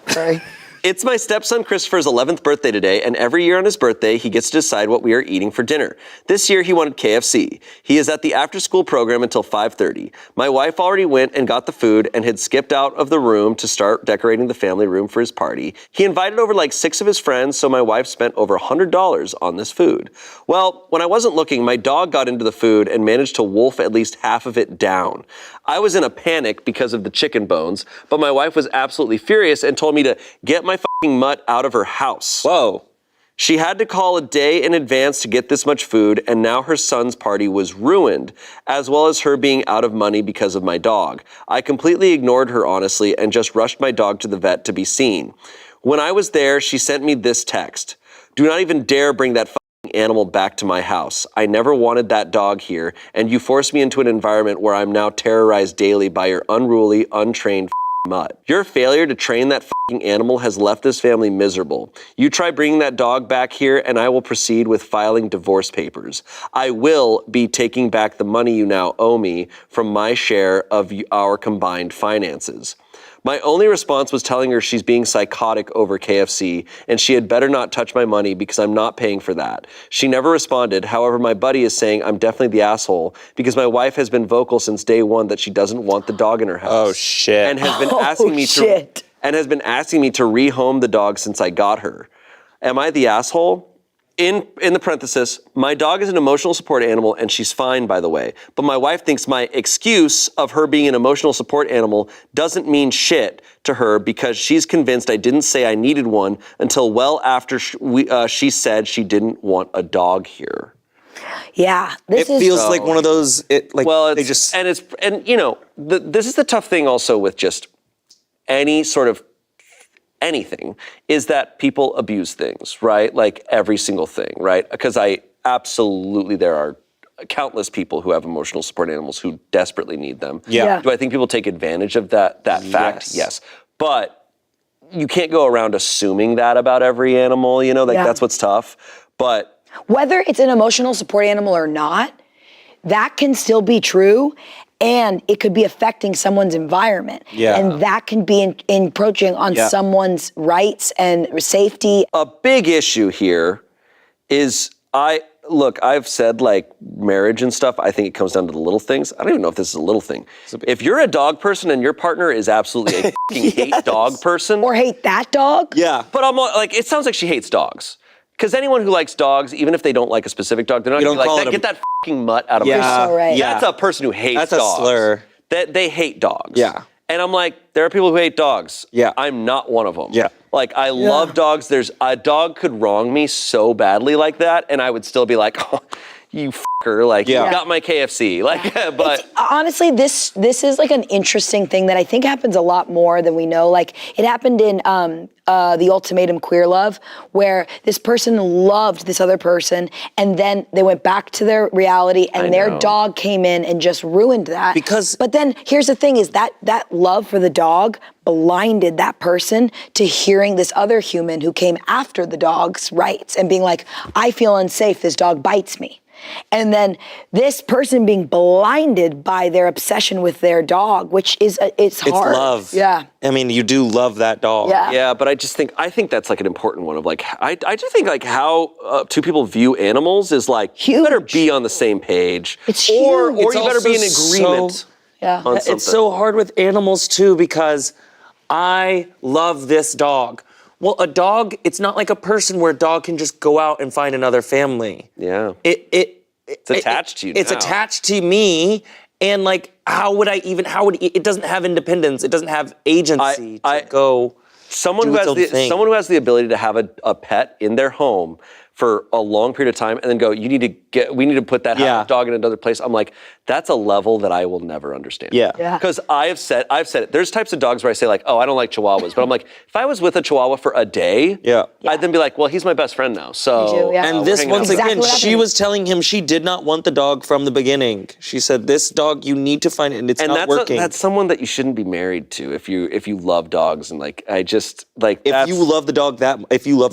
Sorry. It's my stepson Christopher's 11th birthday today, and every year on his birthday, he gets to decide what we are eating for dinner. This year, he wanted KFC. He is at the after-school program until 5:30. My wife already went and got the food and had skipped out of the room to start decorating the family room for his party. He invited over like 6 of his friends, so my wife spent over $100 on this food. Well, when I wasn't looking, my dog got into the food and managed to wolf at least half of it down. I was in a panic because of the chicken bones, but my wife was absolutely furious and told me to get my fucking mutt out of her house. Whoa. She had to call a day in advance to get this much food, and now her son's party was ruined, as well as her being out of money because of my dog. I completely ignored her, honestly, and just rushed my dog to the vet to be seen. When I was there, she sent me this text. Do not even dare bring that animal back to my house. I never wanted that dog here, and you forced me into an environment where I'm now terrorized daily by your unruly, untrained mutt. Your failure to train that animal has left this family miserable. You try bringing that dog back here, and I will proceed with filing divorce papers. I will be taking back the money you now owe me from my share of our combined finances. My only response was telling her she's being psychotic over KFC and she had better not touch my money because I'm not paying for that. She never responded. However, my buddy is saying I'm definitely the asshole because my wife has been vocal since day one that she doesn't want the dog in her house. Oh shit. And has been asking me to rehome the dog since I got her. Am I the asshole? In the parenthesis, my dog is an emotional support animal and she's fine, by the way. But my wife thinks my excuse of her being an emotional support animal doesn't mean shit to her because she's convinced I didn't say I needed one until well after she said she didn't want a dog here. Yeah, it feels like one of those. This is the tough thing also with just any sort of anything is that people abuse things, right? Like every single thing, right? Because there are countless people who have emotional support animals who desperately need them. Yeah. Do I think people take advantage of that fact? Yes. But you can't go around assuming that about every animal, that's what's tough. But whether it's an emotional support animal or not, that can still be true. and it could be affecting someone's environment. Yeah. And that can be encroaching on someone's rights and safety. A big issue here is I've said like marriage and stuff, I think it comes down to the little things. I don't even know if this is a little thing. If you're a dog person and your partner is absolutely a fucking hate dog person. Or hate that dog. Yeah. But I'm like, it sounds like she hates dogs. Because anyone who likes dogs, even if they don't like a specific dog, they're not going to be like, get that fucking mutt out of my You're so right. That's a person who hates dogs. That's a slur. They hate dogs. Yeah. And I'm like, there are people who hate dogs. Yeah. I'm not one of them. Yeah. Like, I love dogs. A dog could wrong me so badly like that, and I would still be like, oh, you fucker, like, you got my KFC. Like, but honestly, this is like an interesting thing that I think happens a lot more than we know. Like, it happened in The Ultimatum Queer Love, where this person loved this other person, and then they went back to their reality, and their dog came in and just ruined that. But then here's the thing: is that love for the dog blinded that person to hearing this other human who came after the dog's rights and being like, I feel unsafe. This dog bites me. And then this person being blinded by their obsession with their dog, which is, it's hard. It's love. Yeah. I mean, you do love that dog. Yeah. Yeah, but I think that's like an important one of like, I do think like how two people view animals is like, you better be on the same page. It's or huge. you better be in agreement. On something. It's so hard with animals too, because I love this dog. Well, a dog, it's not like a person where a dog can just go out and find another family. Yeah. It's attached to you It's now. attached to me, and like, it doesn't have independence. It doesn't have agency to go. Someone who has the ability to have a pet in their home for a long period of time and then go, we need to put that dog in another place. I'm like, that's a level that I will never understand. Yeah. Because I've said it. There's types of dogs where I say like, oh, I don't like Chihuahuas. But I'm like, if I was with a Chihuahua for a day, I'd then be like, well, he's my best friend now. So And this, once again, she was telling him she did not want the dog from the beginning. She said, this dog, you need to find it, and it's not working. That's someone that you shouldn't be married to if you love dogs. And like, I just like, if you love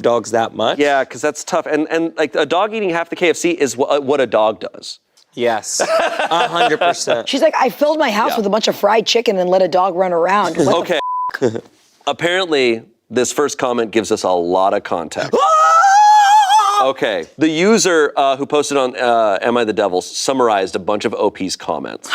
dogs that much. Yeah, because that's tough. And like a dog eating half the KFC is what a dog does. Yes, 100%. She's like, I filled my house with a bunch of fried chicken and let a dog run around. What the Apparently, this first comment gives us a lot of context. Okay, the user who posted on Am I the Devil summarized a bunch of OP's comments.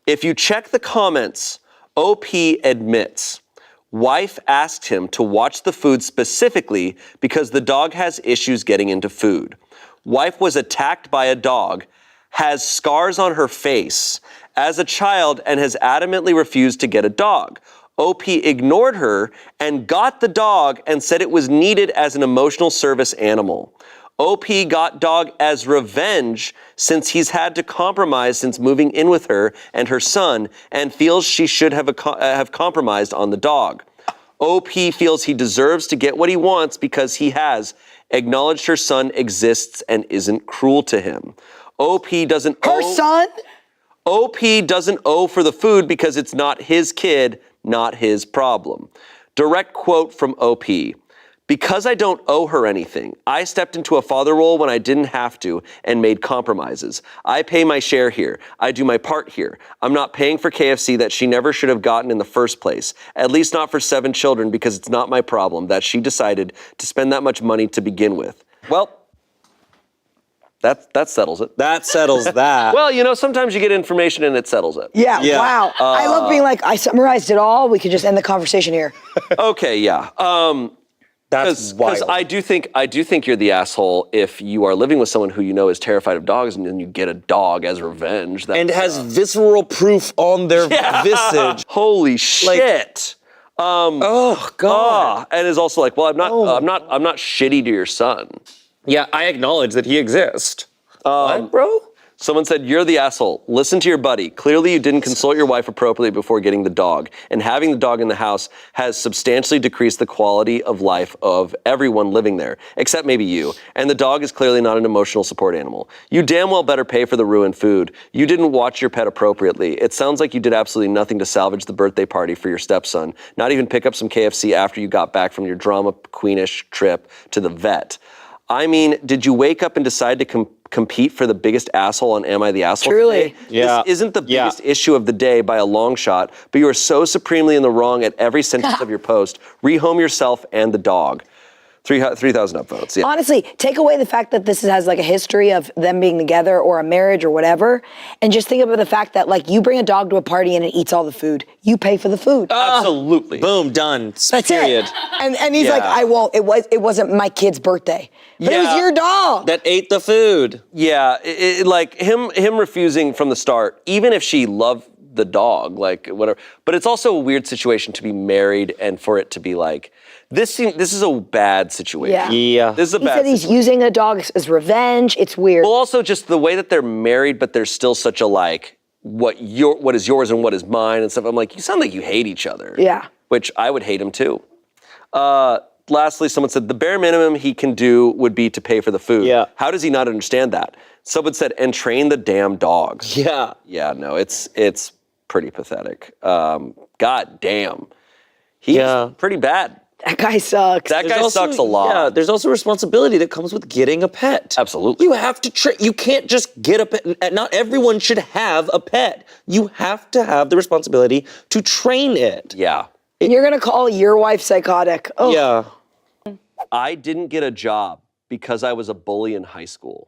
If you check the comments, OP admits wife asked him to watch the food specifically because the dog has issues getting into food. Wife was attacked by a dog, has scars on her face as a child, and has adamantly refused to get a dog. OP ignored her and got the dog and said it was needed as an emotional service animal. OP got dog as revenge since he's had to compromise since moving in with her and her son, and feels she should have compromised on the dog. OP feels he deserves to get what he wants because he has acknowledged her son exists and isn't cruel to him. OP doesn't owe for the food because it's not his kid, not his problem. Direct quote from OP. Because I don't owe her anything, I stepped into a father role when I didn't have to and made compromises. I pay my share here. I do my part here. I'm not paying for KFC that she never should have gotten in the first place, at least not for 7 children, because it's not my problem that she decided to spend that much money to begin with. Well, that settles it. That settles that. Well, you know, sometimes you get information and it settles it. Yeah. Wow. I love being like, I summarized it all. We could just end the conversation here. Okay, yeah. That's wild. Because I do think you're the asshole if you are living with someone who you know is terrified of dogs and then you get a dog as revenge. And has visceral proof on their visage. Holy shit. Oh God. And is also like, well, I'm not shitty to your son. Yeah, I acknowledge that he exists. What, bro? Someone said, you're the asshole. Listen to your buddy. Clearly you didn't consult your wife appropriately before getting the dog. And having the dog in the house has substantially decreased the quality of life of everyone living there, except maybe you. And the dog is clearly not an emotional support animal. You damn well better pay for the ruined food. You didn't watch your pet appropriately. It sounds like you did absolutely nothing to salvage the birthday party for your stepson. Not even pick up some KFC after you got back from your drama queenish trip to the vet. I mean, did you wake up and decide to compete for the biggest asshole on Am I the Asshole Truly. today. Yeah. This isn't the biggest issue of the day by a long shot, but you are so supremely in the wrong at every sentence of your post. Rehome yourself and the dog. 3,000 upvotes. Yeah. Honestly, take away the fact that this has like a history of them being together or a marriage or whatever, and just think about the fact that like you bring a dog to a party and it eats all the food. You pay for the food. Absolutely. Boom, done. That's Period. it. And he's like, I won't. It wasn't my kid's birthday, but it was your dog that ate the food. Yeah, like him refusing from the start, even if she loved the dog, like whatever. But it's also a weird situation to be married and for it to be like, this is a bad situation. Yeah. This is a He bad said he's using a dog as revenge. It's weird. Well, also just the way that they're married, but there's still such a like, what is yours and what is mine and stuff. I'm like, you sound like you hate each other. Yeah. Which I would hate him too. Lastly, someone said the bare minimum he can do would be to pay for the food. Yeah. How does he not understand that? Someone said, and train the damn dogs. Yeah. Yeah, no, it's pretty pathetic. God damn. He's pretty bad. That guy sucks. That guy sucks a lot. Yeah, there's also responsibility that comes with getting a pet. Absolutely. You have to you can't just get a pet. Not everyone should have a pet. You have to have the responsibility to train it. Yeah. You're gonna call your wife psychotic. Oh. Yeah. I didn't get a job because I was a bully in high school.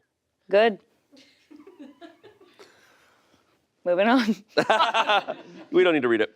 Good. Moving on. We don't need to read it.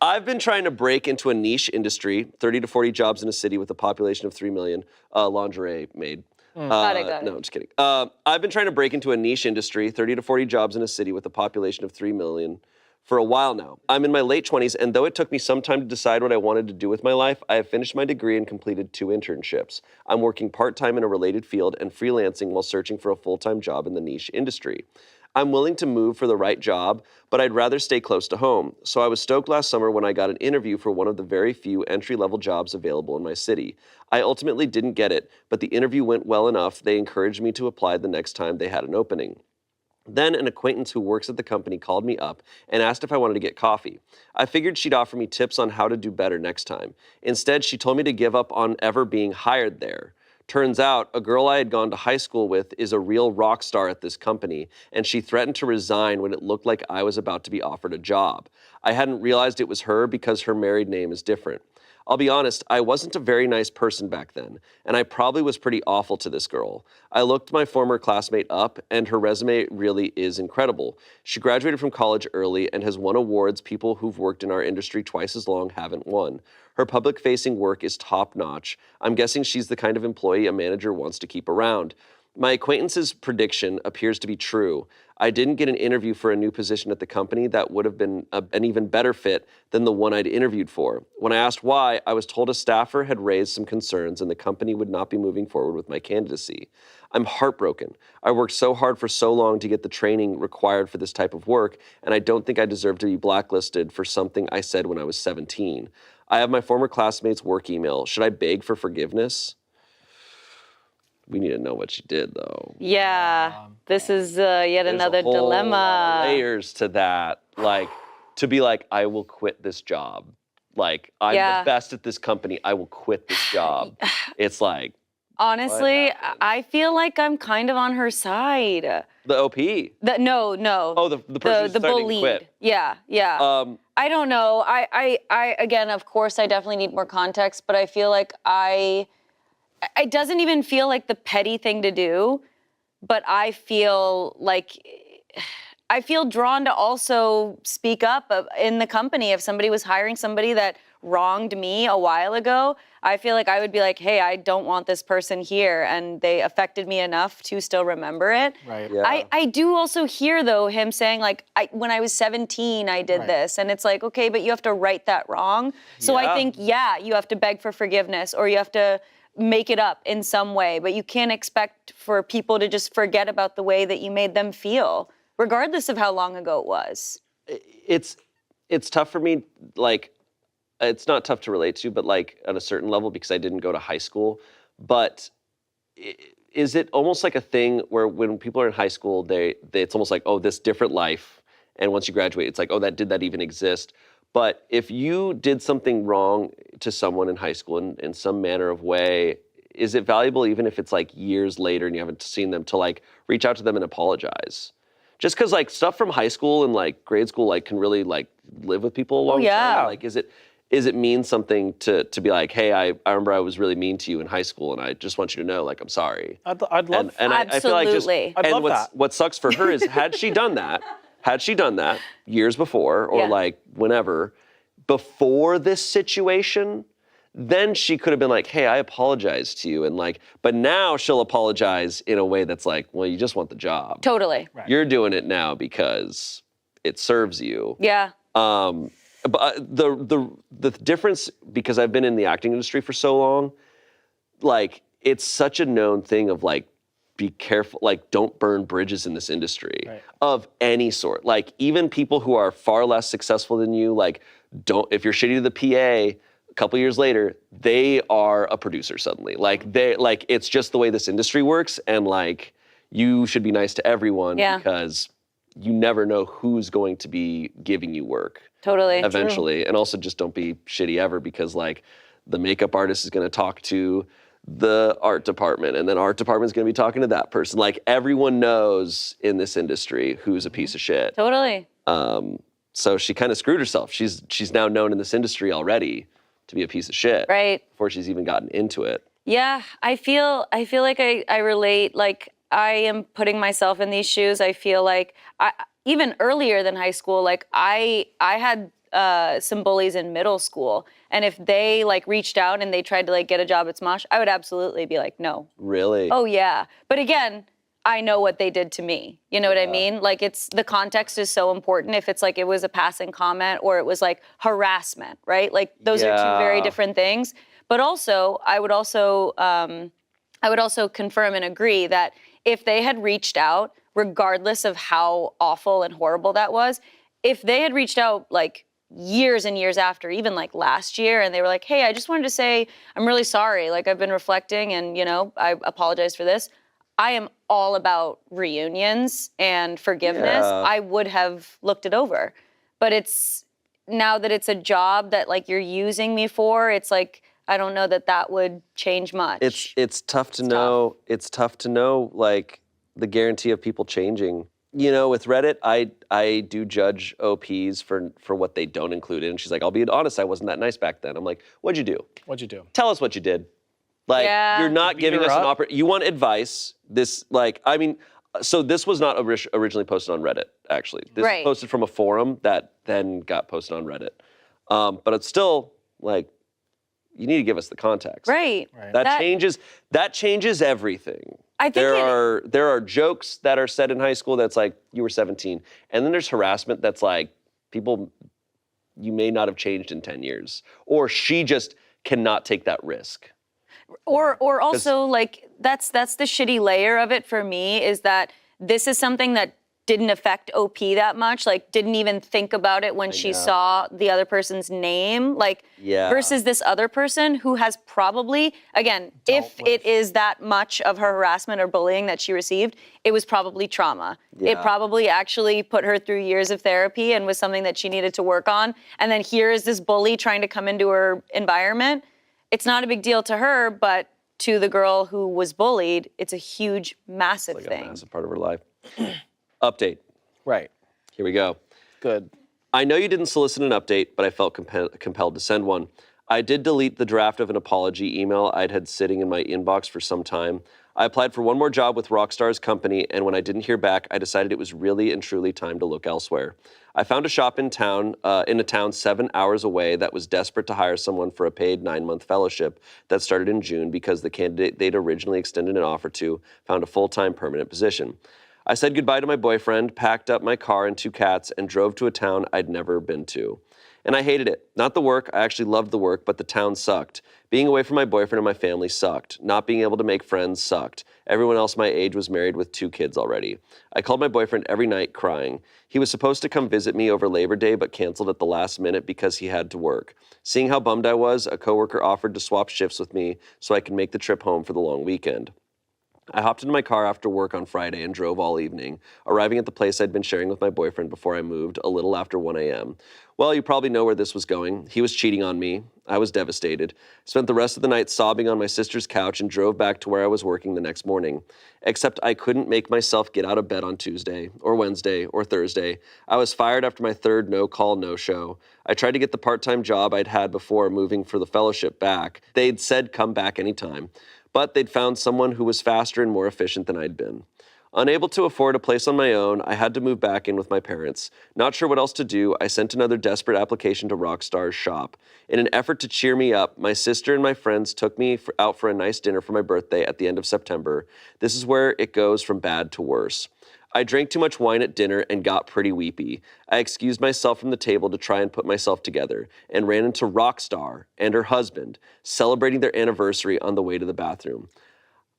I've been trying to break into a niche industry, 30 to 40 jobs in a city with a population of 3 million, lingerie maid. Got it. No, I'm just kidding. I've been trying to break into a niche industry, 30 to 40 jobs in a city with a population of 3 million for a while now. I'm in my late 20s, and though it took me some time to decide what I wanted to do with my life, I have finished my degree and completed 2 internships. I'm working part-time in a related field and freelancing while searching for a full-time job in the niche industry. I'm willing to move for the right job, but I'd rather stay close to home. So I was stoked last summer when I got an interview for one of the very few entry-level jobs available in my city. I ultimately didn't get it, but the interview went well enough they encouraged me to apply the next time they had an opening. Then an acquaintance who works at the company called me up and asked if I wanted to get coffee. I figured she'd offer me tips on how to do better next time. Instead, she told me to give up on ever being hired there. Turns out, a girl I had gone to high school with is a real rock star at this company, and she threatened to resign when it looked like I was about to be offered a job. I hadn't realized it was her because her married name is different. I'll be honest, I wasn't a very nice person back then, and I probably was pretty awful to this girl. I looked my former classmate up, and her resume really is incredible. She graduated from college early and has won awards people who've worked in our industry twice as long haven't won. Her public-facing work is top-notch. I'm guessing she's the kind of employee a manager wants to keep around. My acquaintance's prediction appears to be true. I didn't get an interview for a new position at the company that would have been an even better fit than the one I'd interviewed for. When I asked why, I was told a staffer had raised some concerns and the company would not be moving forward with my candidacy. I'm heartbroken. I worked so hard for so long to get the training required for this type of work, and I don't think I deserve to be blacklisted for something I said when I was 17. I have my former classmate's work email. Should I beg for forgiveness? We need to know what she did, though. Yeah, this is yet another There's a whole dilemma. layers to that. Like, to be like, I will quit this job. Like, I'm the best at this company. I will quit this job. It's like, Honestly, I feel like I'm kind of on her side. the OP. No. Oh, the person who's the starting to bullied. quit. Yeah. I don't know. I again, of course, I definitely need more context, but I feel like it doesn't even feel like the petty thing to do, but I feel drawn to also speak up in the company. If somebody was hiring somebody that wronged me a while ago, I feel like I would be like, hey, I don't want this person here, and they affected me enough to still remember it. Right. Yeah. I do also hear, though, him saying, like, when I was 17, I did this. And it's like, okay, but you have to right that wrong. So I think, you have to beg for forgiveness, or you have to make it up in some way. But you can't expect for people to just forget about the way that you made them feel, regardless of how long ago it was. It's tough for me, like, it's not tough to relate to, but like at a certain level, because I didn't go to high school. But is it almost like a thing where when people are in high school, it's almost like, oh, this different life. And once you graduate, it's like, oh, did that even exist? But if you did something wrong to someone in high school in some manner of way, is it valuable even if it's like years later and you haven't seen them to like reach out to them and apologize? Just because like stuff from high school and like grade school like can really like live with people a long time. Like is it mean something to be like, hey, I remember I was really mean to you in high school and I just want you to know like I'm sorry. I'd love and I feel like just I'd and love that. what sucks for her is had she done that years before or like whenever before this situation, then she could have been like, hey, I apologize to you. And like, but now she'll apologize in a way that's like, well, you just want the job. Totally. You're doing it now because it serves you. Yeah. But the difference, because I've been in the acting industry for so long, like it's such a known thing of like, be careful, like don't burn bridges in this industry of any sort. Like even people who are far less successful than you, like if you're shitty to the PA, a couple years later, they are a producer suddenly. Like it's just the way this industry works, and like you should be nice to everyone because you never know who's going to be giving you work. Totally. Eventually. And also just don't be shitty ever because like the makeup artist is going to talk to the art department and then art department's going to be talking to that person. Like everyone knows in this industry who's a piece of shit. Totally. So she kind of screwed herself. She's now known in this industry already to be a piece of shit. Right. Before she's even gotten into it. Yeah, I feel like I relate. Like I am putting myself in these shoes. I feel like even earlier than high school, like I had some bullies in middle school, and if they like reached out and they tried to like get a job at Smosh, I would absolutely be like, no. Really? Oh yeah. But again, I know what they did to me. You know what I mean? Like the context is so important. If it's like it was a passing comment or it was like harassment, right? Like those are two very different things. But also, I would also confirm and agree that if they had reached out, regardless of how awful and horrible that was, if they had reached out like years and years after, even like last year, and they were like, hey, I just wanted to say I'm really sorry. Like I've been reflecting and, you know, I apologize for this. I am all about reunions and forgiveness. I would have looked it over. But it's now that it's a job that like you're using me for, it's like, I don't know that would change much. It's tough to know. It's tough to know like the guarantee of people changing. You know, with Reddit, I do judge OPs for what they don't include in. She's like, I'll be honest, I wasn't that nice back then. I'm like, what'd you do? What'd you do? Tell us what you did. Like, you're not giving us an opportunity. You want advice. This, like, I mean, so this was not originally posted on Reddit, actually. This was posted from a forum that then got posted on Reddit. But it's still, like, you need to give us the context. Right. That changes everything. I think there are jokes that are said in high school that's like, you were 17. And then there's harassment that's like, people, you may not have changed in 10 years. Or she just cannot take that risk. Or also like that's the shitty layer of it for me is that this is something that didn't affect OP that much, like didn't even think about it when she saw the other person's name, like versus this other person who has probably, again, if it is that much of her harassment or bullying that she received, it was probably trauma. It probably actually put her through years of therapy and was something that she needed to work on. And then here is this bully trying to come into her environment. It's not a big deal to her, but to the girl who was bullied, it's a huge, massive it's like thing. a massive part of her life. Update. Right. Here we go. Good. I know you didn't solicit an update, but I felt compelled to send one. I did delete the draft of an apology email I'd had sitting in my inbox for some time. I applied for one more job with Rockstar's company, and when I didn't hear back, I decided it was really and truly time to look elsewhere. I found a shop in a town 7 hours away that was desperate to hire someone for a paid 9-month fellowship that started in June because the candidate they'd originally extended an offer to found a full-time permanent position. I said goodbye to my boyfriend, packed up my car and 2 cats, and drove to a town I'd never been to. And I hated it. Not the work, I actually loved the work, but the town sucked. Being away from my boyfriend and my family sucked. Not being able to make friends sucked. Everyone else my age was married with 2 kids already. I called my boyfriend every night crying. He was supposed to come visit me over Labor Day, but canceled at the last minute because he had to work. Seeing how bummed I was, a coworker offered to swap shifts with me so I could make the trip home for the long weekend. I hopped into my car after work on Friday and drove all evening, arriving at the place I'd been sharing with my boyfriend before I moved, a little after 1 a.m. Well, you probably know where this was going. He was cheating on me. I was devastated. Spent the rest of the night sobbing on my sister's couch and drove back to where I was working the next morning. Except I couldn't make myself get out of bed on Tuesday, or Wednesday, or Thursday. I was fired after my third no-call, no-show. I tried to get the part-time job I'd had before moving for the fellowship back. They'd said come back anytime. But they'd found someone who was faster and more efficient than I'd been. Unable to afford a place on my own, I had to move back in with my parents. Not sure what else to do, I sent another desperate application to Rockstar's shop. In an effort to cheer me up, my sister and my friends took me out for a nice dinner for my birthday at the end of September. This is where it goes from bad to worse. I drank too much wine at dinner and got pretty weepy. I excused myself from the table to try and put myself together and ran into Rockstar and her husband celebrating their anniversary on the way to the bathroom.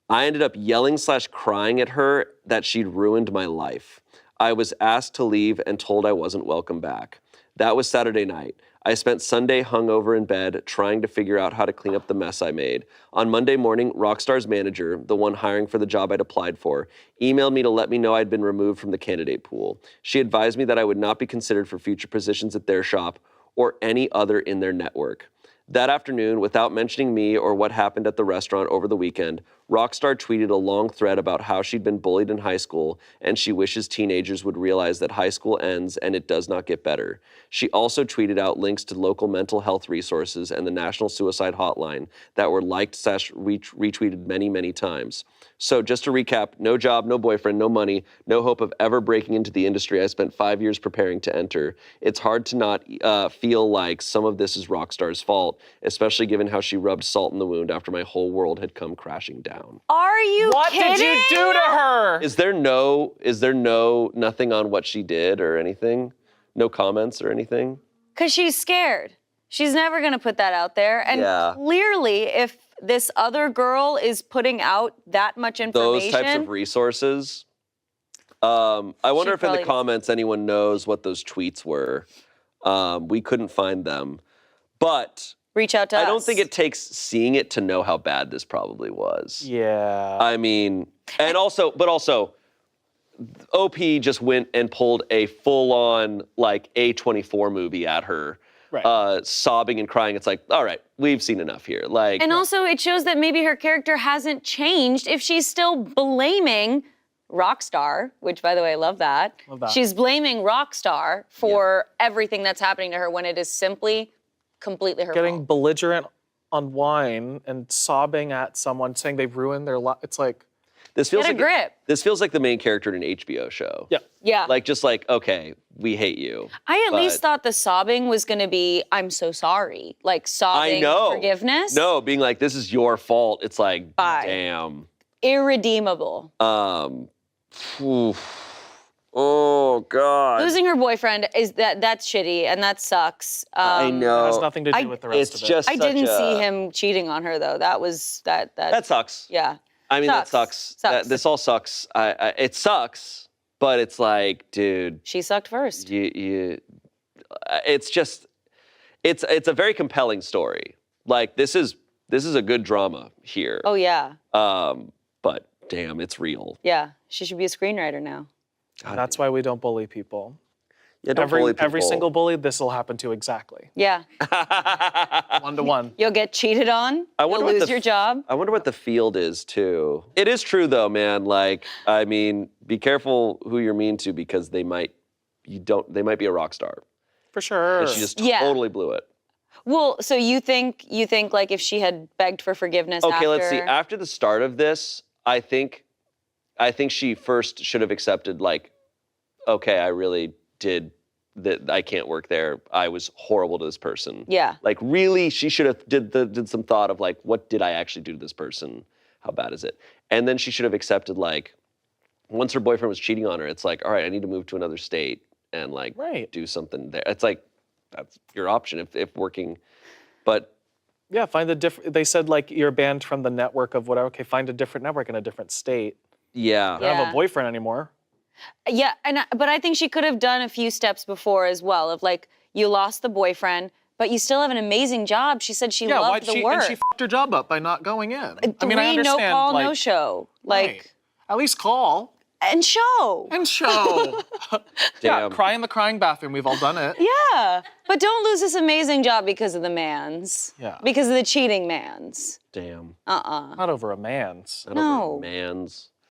I ended up yelling/crying at her that she'd ruined my life. I was asked to leave and told I wasn't welcome back. That was Saturday night. I spent Sunday hungover in bed trying to figure out how to clean up the mess I made. On Monday morning, Rockstar's manager, the one hiring for the job I'd applied for, emailed me to let me know I'd been removed from the candidate pool. She advised me that I would not be considered for future positions at their shop or any other in their network. That afternoon, without mentioning me or what happened at the restaurant over the weekend, Rockstar tweeted a long thread about how she'd been bullied in high school and she wishes teenagers would realize that high school ends and it does not get better. She also tweeted out links to local mental health resources and the National Suicide Hotline that were liked/retweeted many, many times. So just to recap, no job, no boyfriend, no money, no hope of ever breaking into the industry I spent 5 years preparing to enter. It's hard to not feel like some of this is Rockstar's fault, especially given how she rubbed salt in the wound after my whole world had come crashing down. Are you What kidding? did you do to her? Is there nothing on what she did or anything? No comments or anything? Because she's scared. She's never going to put that out there. And clearly, if this other girl is putting out that much information. Those types of resources. I wonder if in the comments anyone knows what those tweets were. We couldn't find them. But reach out to us. I don't think it takes seeing it to know how bad this probably was. Yeah. I mean, but also, OP just went and pulled a full-on, like, A24 movie at her. Right. Sobbing and crying. It's like, all right, we've seen enough here. Like, and also, it shows that maybe her character hasn't changed if she's still blaming Rockstar, which, by the way, I love that. Love that. She's blaming Rockstar for everything that's happening to her when it is simply completely her Getting fault. belligerent on wine and sobbing at someone saying they've ruined their life. It's like, this feels Get a grip. This feels like the main character in an HBO show. Yeah. Yeah. Like, just like, okay, we hate you. I at least thought the sobbing was going to be, I'm so sorry. Like, sobbing forgiveness. No, being like, this is your fault. It's like, damn. Irredeemable. Oh, God. Losing her boyfriend, that's shitty, and that sucks. I know. It has nothing to do with the rest of it. Just I didn't see him cheating on her, though. That was, that sucks. Yeah. I mean, that sucks. This all sucks. It sucks, but it's like, dude. She sucked first. It's just, it's a very compelling story. Like, this is a good drama here. Oh, yeah. But damn, it's real. Yeah, she should be a screenwriter now. That's why we don't bully people. Yeah, don't bully people. Every single bully, this will happen to exactly. Yeah. 1-to-1. You'll get cheated on. You'll lose your job. I wonder what the field is, too. It is true, though, man. Like, I mean, be careful who you're mean to because they might be a rock star. For sure. And she just totally blew it. Well, so you think like if she had begged for forgiveness Okay, let's see. After the start of this, I think she first should have accepted, like, okay, I really did that. I can't work there. I was horrible to this person. Yeah. Like, really, she should have did some thought of, like, what did I actually do to this person? How bad is it? And then she should have accepted, like, once her boyfriend was cheating on her, it's like, all right, I need to move to another state and, like, do something there. It's like, that's your option if working, but. Yeah, they said, like, you're banned from the network of whatever. Okay, find a different network in a different state. Yeah. You don't have a boyfriend anymore. Yeah, but I think she could have done a few steps before as well of, like, you lost the boyfriend, But you still have an amazing job. She said she Yeah, loved the work. and she fucked her job up by not going in. I mean, I no understand. call, like, no show. right. At least call. And show. And show. Yeah, Damn. cry in the crying bathroom. We've all done it. Yeah. But don't lose this amazing job because of the mans. Yeah. Because of the cheating mans. Damn. Not over a man's. No. Mans.